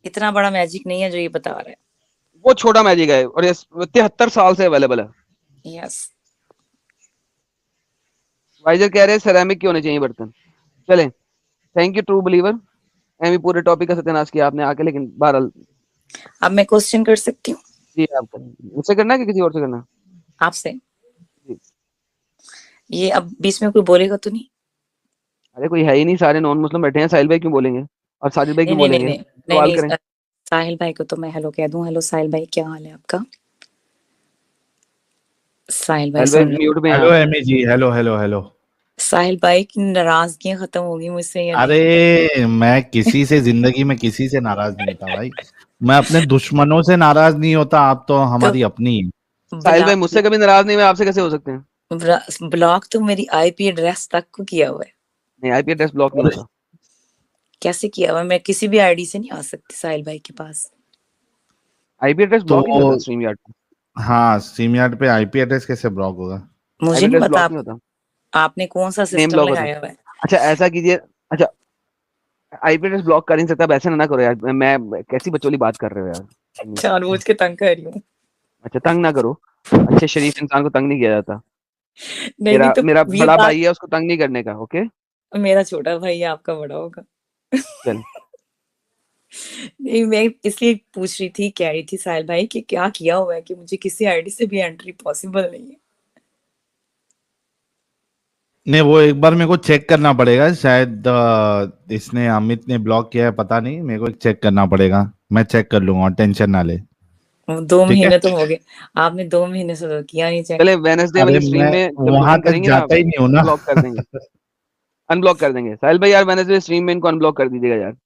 इतना बड़ा मैजिक नहीं है जो ये बता रहा वो छोटा मैजिक है, और ये 73 साल से अवेलेबल है। है, यस। वाइजर कह रहे हैं सेरेमिक के होने चाहिए बर्तन। चलें, thank you true believer, Amy पूरे टॉपिक का सत्यानाश किया आपने आके, लेकिन बहरहाल अब मैं क्वेश्चन कर सकती हूँ जी आप करें। मुझसे करना है कि किसी और से करना है? आपसे? जी। ये अब बीच में कोई बोलेगा तो नहीं? अरे कोई है ही नहीं, सारे नॉन मुस्लिम बैठे हैं, साहिल भाई क्यों बोलेंगे और साजिद भाई नहीं क्यों नहीं नहीं बोलेंगे? नहीं नहीं सवाल नहीं, करें। साहिल भाई को तो मैं हेलो कह दूं। हेलो साहिल भाई, क्या हाल है आपका? साहिल भाई साहिल भाई सुन रहे म्यूट में हैं हेलो आप। एमी जी, हेलो हेलो हेलो। साहिल भाई की नाराजगियां खत्म होगी मुझसे या नहीं? अरे मैं किसी से जिंदगी में किसी से नाराज नहीं होता भाई, मैं अपने दुश्मनों से नाराज नहीं होता, आप तो हमारी अपनी है। साहिल भाई ब्लॉक मुझसे कभी नाराज नहीं हुए, आपसे कैसे हो सकते हैं? ब्लॉक तो मेरी आईपी एड्रेस तक को किया हुआ है। नहीं, आईपी एड्रेस ब्लॉक नहीं होता। कैसे किया हुआ है? मैं किसी भी आईडी से नहीं आ सकती साहिल भाई के पास। आईपी एड्रेस तो ब्लॉक ही नहीं होता स्ट्रीम यार्ड पे। हाँ, StreamYard पे आईपी एड्रेस कैसे ब्लॉक होगा? मुझे आईपी नहीं एड्रेस पता ब्लॉक नहीं होता, आपने कौन सा नेम सिस्टम ब्लॉक होता है। लगाया हुआ है। अच्छा ऐसा कीजिए, अच्छा आईपी एड्रेस ब्लॉक कर ही नहीं सकता, अब ऐसे ना करो यार, मैं कैसी बचोली बात कर रहे हो यार। जानबूझ के तंग कर रही हूँ। अच्छा तंग ना करो, अच्छे शरीफ इंसान को तंग नहीं किया जाता। नहीं नहीं, तो मेरा ये बड़ा बात भाई है, उसको तंग नहीं करने का, ओके? मेरा छोटा भाई है, आपका बड़ा होगा। चल नहीं, मैं इसलिए पूछ रही थी, कह रही थी साहिल भाई कि क्या किया हुआ है कि मुझे किसी आईडी से भी एंट्री पॉसिबल नहीं है। नहीं, वो एक बार मेरे को चेक करना पड़ेगा, शायद इसने अमित ने ब्लॉक किया है, पता नहीं, मेरे को चेक करना पड़ेगा, मैं चेक कर लूंगा, टेंशन ना ले। 2 ठीक है, महीने तो हो गए, आपने 2 महीने से तो किया नहीं चेक। चले वेडनेसडे अरे वाली स्ट्रीम मैं में जब वहां लोडिंग तक करेंगे ना, जाता ही नहीं हूँ ना। ब्लॉक कर देंगे, अनब्लॉक कर देंगे। साहिल भाई यार वेडनेसडे स्ट्रीम में इनको अनब्लॉक कर दीजिएगा यार।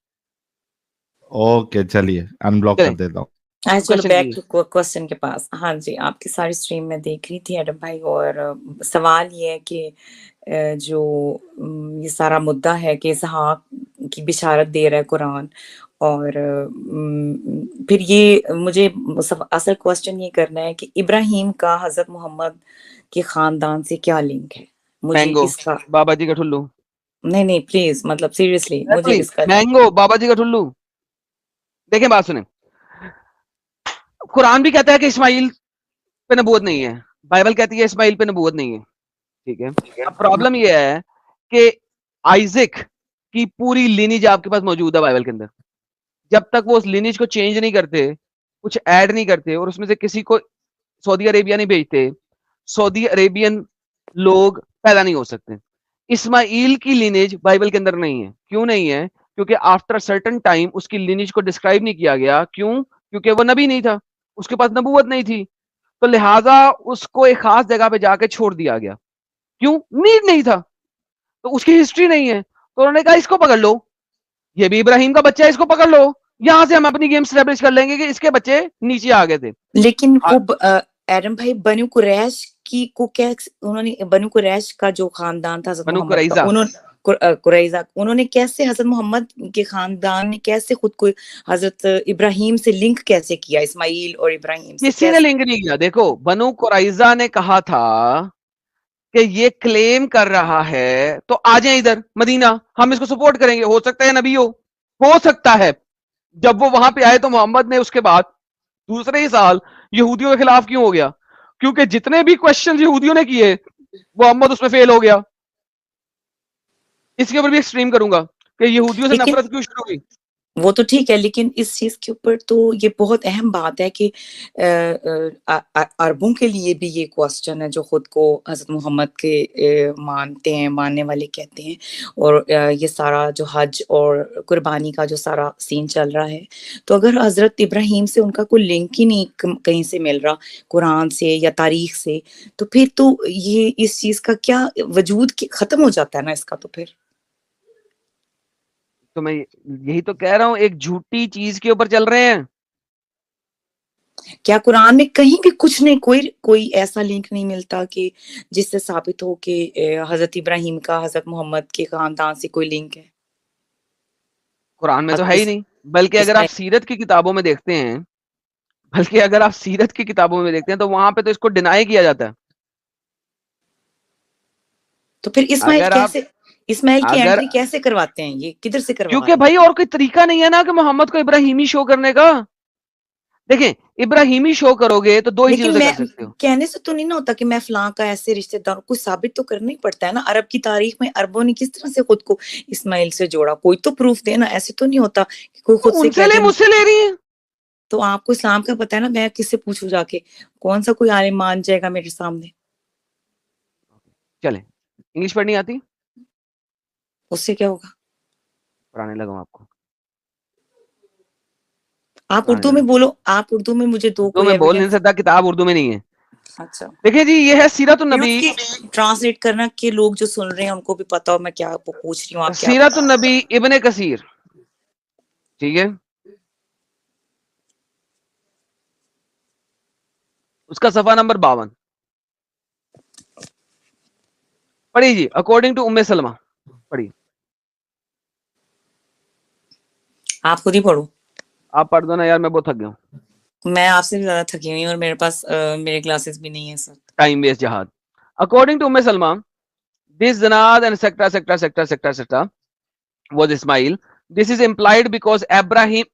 ओके चलिए, अनब्लॉक चले कर देता हूँ। क्वेश्चन चलो बैक कीजिए। टू क्वेश्चन के पास। हाँ जी, आपकी सारी स्ट्रीम में देख रही थी एडम भाई, और सवाल ये है कि जो ये सारा मुद्दा है कि इसहाक की बिशारत दे रहा है कुरान, और फिर ये मुझे असल क्वेश्चन ये करना है कि इब्राहिम का हजरत मोहम्मद के खानदान से क्या लिंक है? मुझे मैंगो, इसका, बाबा जी का ठुल्लू। नहीं नहीं प्लीज, मतलब सीरियसली मुझे इसका। मैंगो, बाबा जी का ठुल्लू। देखें बात सुने, कुरान भी कहता है कि इस्माइल पे नबूवत नहीं है, बाइबल कहती है इस्माइल पे नबूवत नहीं है, ठीक है? अब प्रॉब्लम ये है कि आइजक की पूरी लिनिज आपके पास मौजूद है बाइबल के अंदर। जब तक वो उस लिनिज को चेंज नहीं करते, कुछ ऐड नहीं करते, और उसमें से किसी को सऊदी अरेबिया नहीं भेजते, सऊदी अरेबियन लोग पैदा नहीं हो सकते। इस्माइल की लिनेज बाइबल के अंदर नहीं है। क्यों नहीं है? क्योंकि आफ्टर सर्टेन टाइम उसकी लिनेज को डिस्क्राइब नहीं किया गया। क्यों? क्योंकि वो नबी नहीं था, उसके पास नबूवत नहीं थी, तो लिहाजा उसको एक खास जगह पे जाके छोड़ दिया गया। क्यों? नीड नहीं था, तो उसकी हिस्ट्री नहीं है, तो उन्होंने कहा इसको पकड़ लो, ये भी इब्राहिम का बच्चा है, इसको पकड़ लो, यहां से हम अपनी गेम स्टैब्लिश कर लेंगे कि इसके बच्चे नीचे आ गए थे। लेकिन वो एडम भाई बनु कुरैश की को क्या उन्होंने, बनु कुरैश का जो खानदान था हजरत बनु मोहम्मद का, कुरैजा, उन्होंने कुरैजा, उन्होंने कैसे हजरत मोहम्मद के खानदान ने कैसे खुद को हजरत इब्राहिम से लिंक कैसे किया, इस्माइल और इब्राहिम से किसी ने कैसे? लिंक नहीं किया। देखो बनु कुरैजा ने कहा था कि ये क्लेम कर रहा है तो आ जाए इधर मदीना, हम इसको सपोर्ट करेंगे, हो सकता है नबी हो सकता है। जब वो वहां पे आए तो मोहम्मद ने उसके बाद दूसरे ही साल यहूदियों के खिलाफ क्यों हो गया? क्योंकि जितने भी क्वेश्चन यहूदियों ने किए मोहम्मद उसमें फेल हो गया। इसके ऊपर भी एक स्ट्रीम करूंगा कि यहूदियों से लेकिन नफरत क्यों शुरू हुई। वो तो ठीक है, लेकिन इस चीज के ऊपर तो ये बहुत अहम बात है कि अरबों के लिए भी ये क्वेश्चन है जो खुद को हजरत मोहम्मद के मानते हैं, मानने वाले कहते हैं, और ये सारा जो हज और कुर्बानी का जो सारा सीन चल रहा है, तो अगर हजरत इब्राहिम से उनका कोई लिंक ही नहीं कहीं से मिल रहा, कुरान से या तारीख से, तो फिर तो ये इस चीज का क्या वजूद खत्म हो जाता है ना इसका। तो फिर तो मैं यही तो कह रहा हूं, एक झूठी चीज के ऊपर चल रहे हैं। क्या कुरान में कहीं भी कुछ नहीं, कोई ऐसा लिंक नहीं मिलता कि जिससे साबित हो कि हजरत इब्राहिम का हजरत मोहम्मद के खानदान से कोई लिंक है? कुरान में तो है ही इस, नहीं। बल्कि अगर आप इसमें सीरत की किताबों में देखते हैं, तो वहां पे तो इसको डिनाई किया जाता है। तो फिर अगर आप इस्माइल की अगर एंट्री कैसे करवाते हैं, ये किधर से करवा क्योंकि रहे हैं? भाई और कोई तरीका नहीं है ना कि मोहम्मद को इब्राहिमी शो करने का। देखें, इब्राहिमी शो करोगे तो दो ही चीजों लेकिन से मैं कर सकते हो। कहने से तो नहीं ना होता कि मैं फलां का ऐसे रिश्तेदार, कुछ साबित तो करना ही पड़ता है ना। अरब की तारीख में अरबों ने किस तरह से खुद को इस्माइल से जोड़ा, कोई तो प्रूफ देना। ऐसे तो नहीं होता कि कोई तो खुद से उनसे कह ले, दे। मुझसे ले रही है। तो आपको इस्लाम का पता है ना, मैं किससे पूछूं जाके? कौन सा कोई आलिम मान जाएगा मेरे सामने? चले, इंग्लिश पढ़नी आती? उससे क्या होगा? पढ़ाने लगा आपको, आप पढ़ाने उर्दू में लगा। बोलो, आप उर्दू में मुझे दो उर्दू कोई में बोल नहीं एविडेंस। सकता, किताब उर्दू में नहीं है। अच्छा, देखिए जी, ये है सीरतुन नबी। ट्रांसलेट करना कि लोग जो सुन रहे हैं उनको भी पता हो मैं क्या पूछ रही हूँ, आप क्या सीरतुन नबी इब्ने कसीर, ठीक है, उसका सफा नंबर 52 पढ़िए जी। अकॉर्डिंग टू उम्मे सलमा, पढ़िए। आप खुद ही पढ़ो। आप पढ़ दो ना यार, मैं बहुत थक गया हूँ। मैं आपसे भी ज्यादा थकी हुई हूँ और मेरे पास मेरे क्लासेस भी नहीं है सर। टाइम वेस्ट जहाद। According to Umme Salma, this Zanad and etc was Ismail. This is implied because Abraham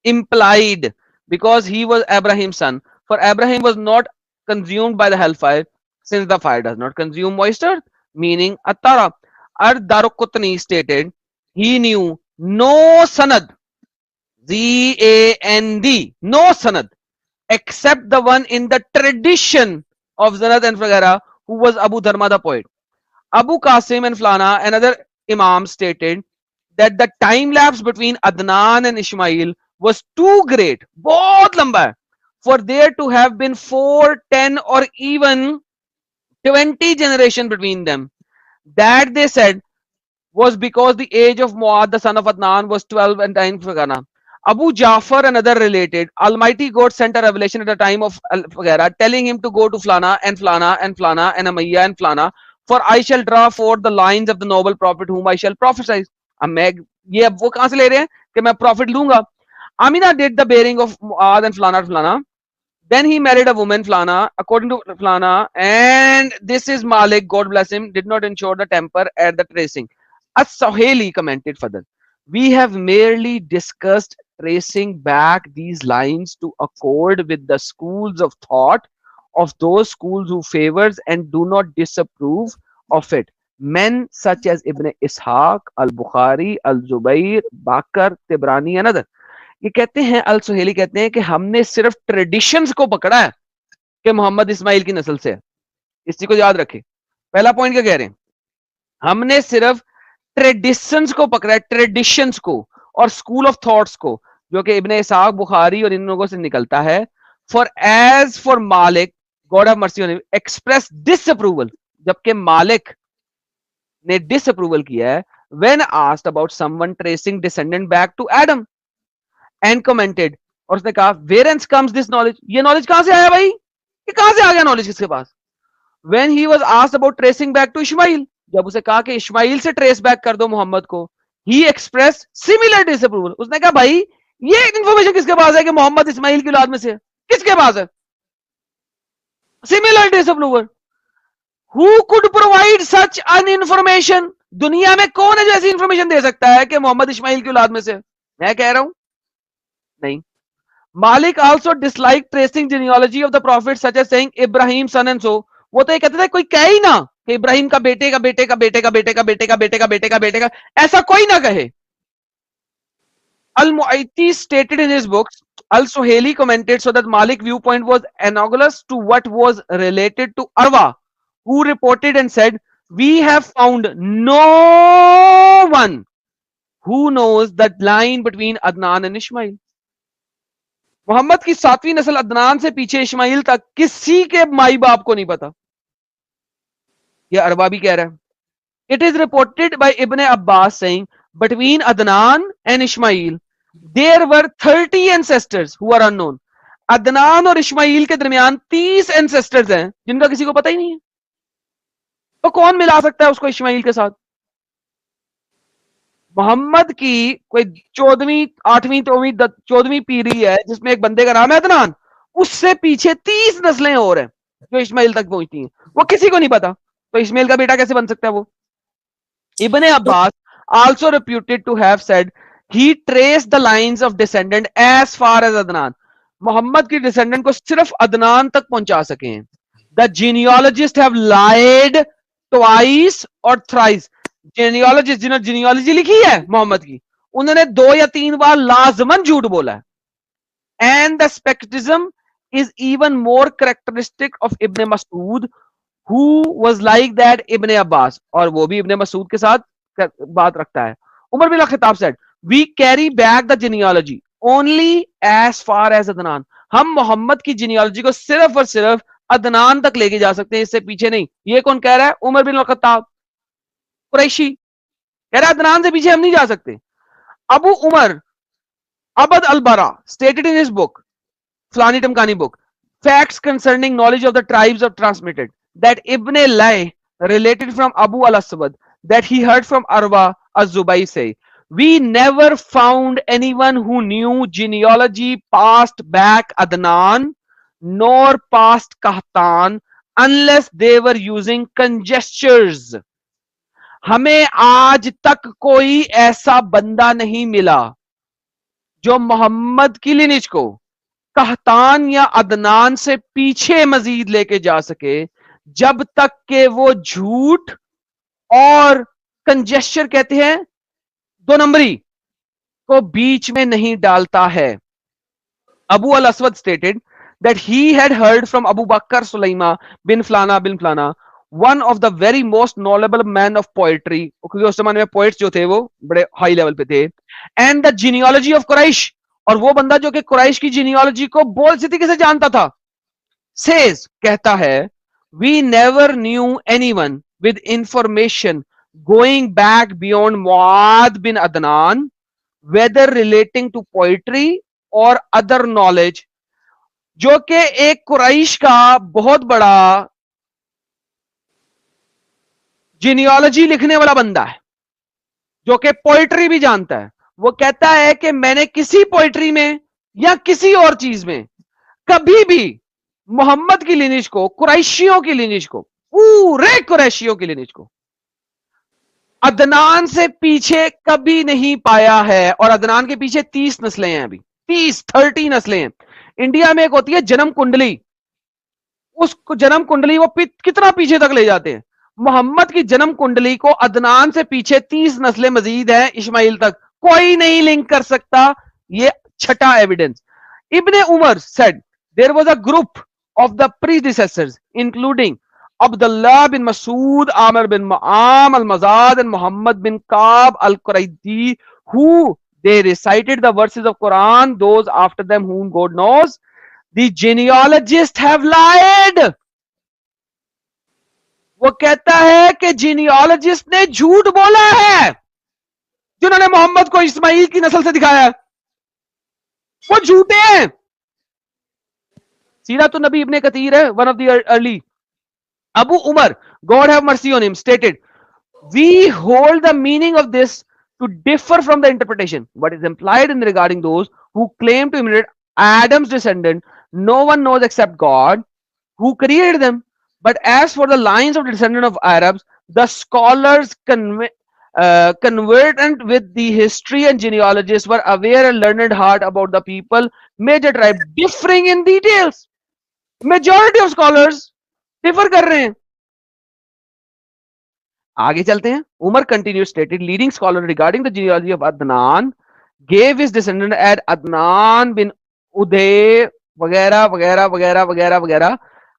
implied because he was Abraham's son. For Abraham was not consumed by the hellfire, since the fire does not consume moisture, meaning Attara. Ad-Darqutni stated he knew no sanad, Z-A-N-D, no sanad, except the one in the tradition of Zanad and Fagara, who was Abu Dharma the poet. Abu Qasim and Flana, another Imam, stated that the time lapse between Adnan and Ishmael was too great, बहुत लंबा है, for there to have been 4, 10 or even 20 generations between them. That they said was because the age of Muad, the son of Adnan, was 12 and time Fagana. Abu Jafar and other related, Almighty God sent a revelation at the time of Fagara, telling him to go to Flana and Flana and Flana and Amayya and Flana, for I shall draw forth the lines of the noble prophet whom I shall prophesy. अब मैं ये अब वो कहां से ले रहे हैं कि मैं प्रॉफिट लूंगा. Amina did the bearing of Muad and Flana. Then he married a woman, Flana, according to Flana, and this is Malik, God bless him, did not ensure the temper at the tracing. As-Suhaili commented further, we have merely discussed tracing back these lines to accord with the schools of thought of those schools who favors and do not disapprove of it. Men such as Ibn Ishaq, Al-Bukhari, Al-Zubayr, Bakr, Tibrani and others. ये कहते हैं, अल सुहेली कहते हैं कि हमने सिर्फ ट्रेडिशंस को पकड़ा है कि मोहम्मद इस्माइल की नस्ल से है. इस चीज को याद रखें. पहला पॉइंट क्या कह रहे हैं, हमने सिर्फ ट्रेडिशंस को पकड़ा है, ट्रेडिशंस को और स्कूल ऑफ थॉट्स को, जो कि इब्ने इसाक, बुखारी और इन लोगों से निकलता है. For as for Malik, God of mercy on him, express disapproval, जबकि मालिक ने डिसअप्रूवल किया है when asked about someone tracing descendant back to Adam and commented, और उसने कहा वेरेंस कम्स दिस नॉलेज, ये नॉलेज कहां से आया भाई, ये कहां से आ गया नॉलेज किसके पास. When he was asked about tracing back to Ismail, जब उसे कहा कि इस्माइल से ट्रेस बैक कर दो मोहम्मद को, ही एक्सप्रेस सिमिलर डिसअप्रूवल. उसने कहा भाई ये इंफॉर्मेशन किसके पास है कि मोहम्मद इस्माइल की औलाद में से, किसके पास है, similar disapproval. Who could provide such an information, दुनिया में कौन है जो ऐसी इंफॉर्मेशन दे सकता है कि मोहम्मद इस्माइल की औलाद में से, मैं कह रहा हूं नहीं. Malik also disliked tracing genealogy of the prophet such as saying Ibrahim son and so. वो तो ये कहते थे कोई कहे ही ना कि इब्राहिम का बेटे का बेटे का बेटे का बेटे का बेटे का बेटे का बेटे का बेटे का, ऐसा कोई ना कहे. Al-Mu'ayti stated in his books, Al-Suhaili commented, so that Malik viewpoint was analogous to what was related to Arwa, who reported and said, we have found no one who knows that line between Adnan and Ishmael. Mohammad की 7वीं नस्ल अदनान से पीछे इस्माइल तक किसी के माई बाप को नहीं पता. यह अरबा भी कह रहा है. It is reported by Ibn Abbas saying between Adnan and Ismail there were 30 ancestors who are unknown. Adnan और इस्माइल के दरमियान 30 एंसेस्टर्स हैं जिनका किसी को पता ही नहीं है. तो कौन मिला सकता है उसको इस्माइल के साथ. मोहम्मद की कोई 14वीं 8वीं 14वीं पीढ़ी है जिसमें एक बंदे का नाम है अदनान, उससे पीछे 30 नस्लें और हैं जो इस्माइल तक पहुंचती हैं, वो किसी को नहीं पता. तो इस्माइल का बेटा कैसे बन सकता है वो. Ibn Abbas also reputed to have said he traced the lines of descendant as far as Adnan. Muhammad की डिसेंडेंट को सिर्फ अदनान तक पहुंचा सके हैं. The genealogists have lied twice और थ्राइस. जेनियोलॉजिस्ट जिन्होंने जीनियोलॉजी लिखी है मोहम्मद की, उन्होंने 2 या 3 बार लाजमन झूठ बोला है. And the scepticism is even more characteristic of Ibn Masood who was like that Ibn Abbas, और वो भी इब्ने मसूद के साथ बात रखता है. Umar bin Khattab said we carry back the genealogy only as far as Adnan. हम मोहम्मद की जीनियोलॉजी को सिर्फ और सिर्फ अदनान तक लेके जा सकते हैं, इससे पीछे नहीं। ये कौन कह रहा है? उमर बिन खत्ताब कुरैशी कह रहा है अदनान से पीछे हम नहीं जा सकते। अबू उमर अबद अल बरा स्टेटेड इन हिज बुक, फलानी टमकानी book, facts concerning knowledge of the tribes are transmitted that Ibn Lay related from Abu al-Aswad that he heard from Arwa az-Zubayr say, we never found anyone who knew genealogy past back Adnan nor past Kahtan unless they were using conjectures. हमें आज तक कोई ऐसा बंदा नहीं मिला जो मोहम्मद की लिनिज को कहतान या अदनान से पीछे मजीद लेके जा सके, जब तक के वो झूठ और कंजेस्चर कहते हैं 2 नंबरी को बीच में नहीं डालता है। अबू अल असवद stated that he had heard from Abu Bakr Sulaima bin Flana, one of the very most knowledgeable men of poetry, क्योंकि उस जमाने में पोइट्स जो थे वो बड़े हाई लेवल पे थे, and the genealogy of Quraysh, और वो बंदा जो कि कुरैश की जीनियोलॉजी को बोल तरीके से जानता था, says कहता है, we never knew anyone with information going back beyond Muad bin Adnan, whether relating to poetry or other knowledge, जो कि एक कुरैश का बहुत बड़ा जीनियोलॉजी लिखने वाला बंदा है, जो कि पोइट्री भी जानता है। वो कहता है कि मैंने किसी पोइट्री में या किसी और चीज में कभी भी मोहम्मद की लिनिज को, कुरैशियों की लिनिज को, पूरे कुरैशियों की लिनिज को अदनान से पीछे कभी नहीं पाया है। और अदनान के पीछे 30 नस्लें हैं, अभी 30 नस्लें हैं। इंडिया में एक होती है जन्म कुंडली, उस जन्म कुंडली वो कितना पीछे तक ले जाते हैं। मोहम्मद की जन्म कुंडली को अदनान से पीछे 30 नस्लें मजीद हैं, इस्माइल तक कोई नहीं लिंक कर सकता। ये छठा evidence. Ibn Umar said there was a group of the predecessors including Abdullah bin Masud, Amr bin Ma'am al-Mazad and Muhammad bin Ka'b al-Quraidi, who they recited the verses of Quran, those after them whom God knows. The genealogists have lied. वो कहता है कि जीनियोलॉजिस्ट ने झूठ बोला है, जिन्होंने मोहम्मद को इस्माइल की नस्ल से दिखाया, वो झूठे हैं। सीरत नबी इब्ने कतीर है, one of the early. Abu Umar, God have mercy on him, stated, we hold the meaning of this to differ from the interpretation. What is implied in regarding those who claim to imitate Adam's descendant, no one knows except God, who created them. But as for the lines of the descendant of Arabs, the scholars conversant with the history and genealogists were aware and learned hard about the people, major tribe, differing in details. Majority of scholars differ कर रहे हैं। आगे चलते हैं। Umar continue stated, leading scholar regarding the genealogy of Adnan gave his descendant at Adnan bin Udad वगैरह वगैरह वगैरह वगैरह वगैरह,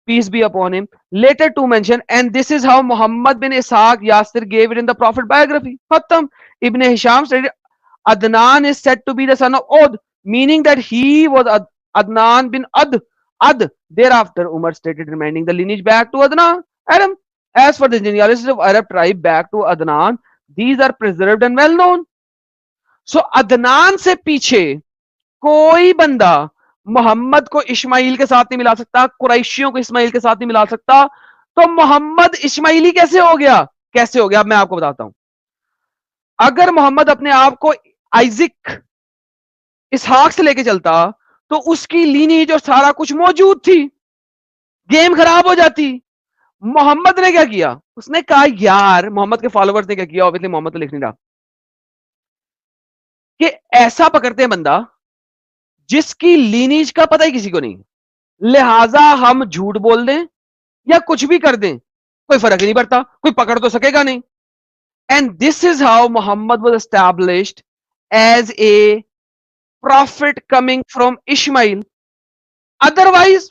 peace be upon him, later to mention, and this is how Muhammad bin Ishaq Yasir gave it in the prophet biography. खत्म। Ibn Hisham stated Adnan is said to be the son of Udd, meaning that he was Adnan बिन अद. Thereafter, Umar stated, reminding the lineage back to Adnan, Adam. As for the genealogies of Arab tribe back to Adnan, these are preserved and well known. So, Adnan से पीछे कोई बंदा मोहम्मद को इस्माइल के साथ नहीं मिला सकता, कुरैशियों को इस्माइल के साथ नहीं मिला सकता। तो मोहम्मद इस्माइली कैसे हो गया? कैसे हो गया? अब मैं आपको बताता हूं। अगर मोहम्मद अपने आप को आइजिक इसहाक से लेके चलता तो उसकी लीनेज और सारा कुछ मौजूद थी, गेम खराब हो जाती। मोहम्मद ने क्या किया? उसने कहा यार, मोहम्मद के फॉलोअर्स ने क्या किया, ऑब्वियसली मोहम्मद तो लिख नहीं रहा, कि ऐसा पकड़ते हैं बंदा जिसकी लीनेज का पता ही किसी को नहीं, लिहाजा हम झूठ बोल दें या कुछ भी कर दें, कोई फर्क नहीं पड़ता, कोई पकड़ तो सकेगा नहीं। And this is how Muhammad was established as a prophet coming from Ishmael. Otherwise,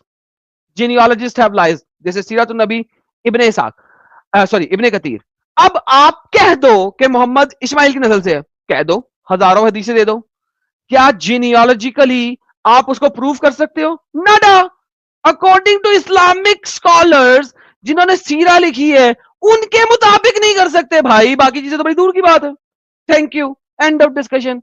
genealogists have lies. This is Sirat Nabi Ibn Ishaq. Ibn Kathir. अब आप कह दो कि मोहम्मद इस्माइल की नस्ल से है, कह दो, हजारों हदीसें दे दो, क्या जीनियोलॉजिकली आप उसको प्रूव कर सकते हो? नाडा। अकॉर्डिंग टू इस्लामिक स्कॉलर्स जिन्होंने सीरा लिखी है उनके मुताबिक नहीं कर सकते भाई, बाकी चीजें तो बड़ी दूर की बात है। Thank you, end of discussion.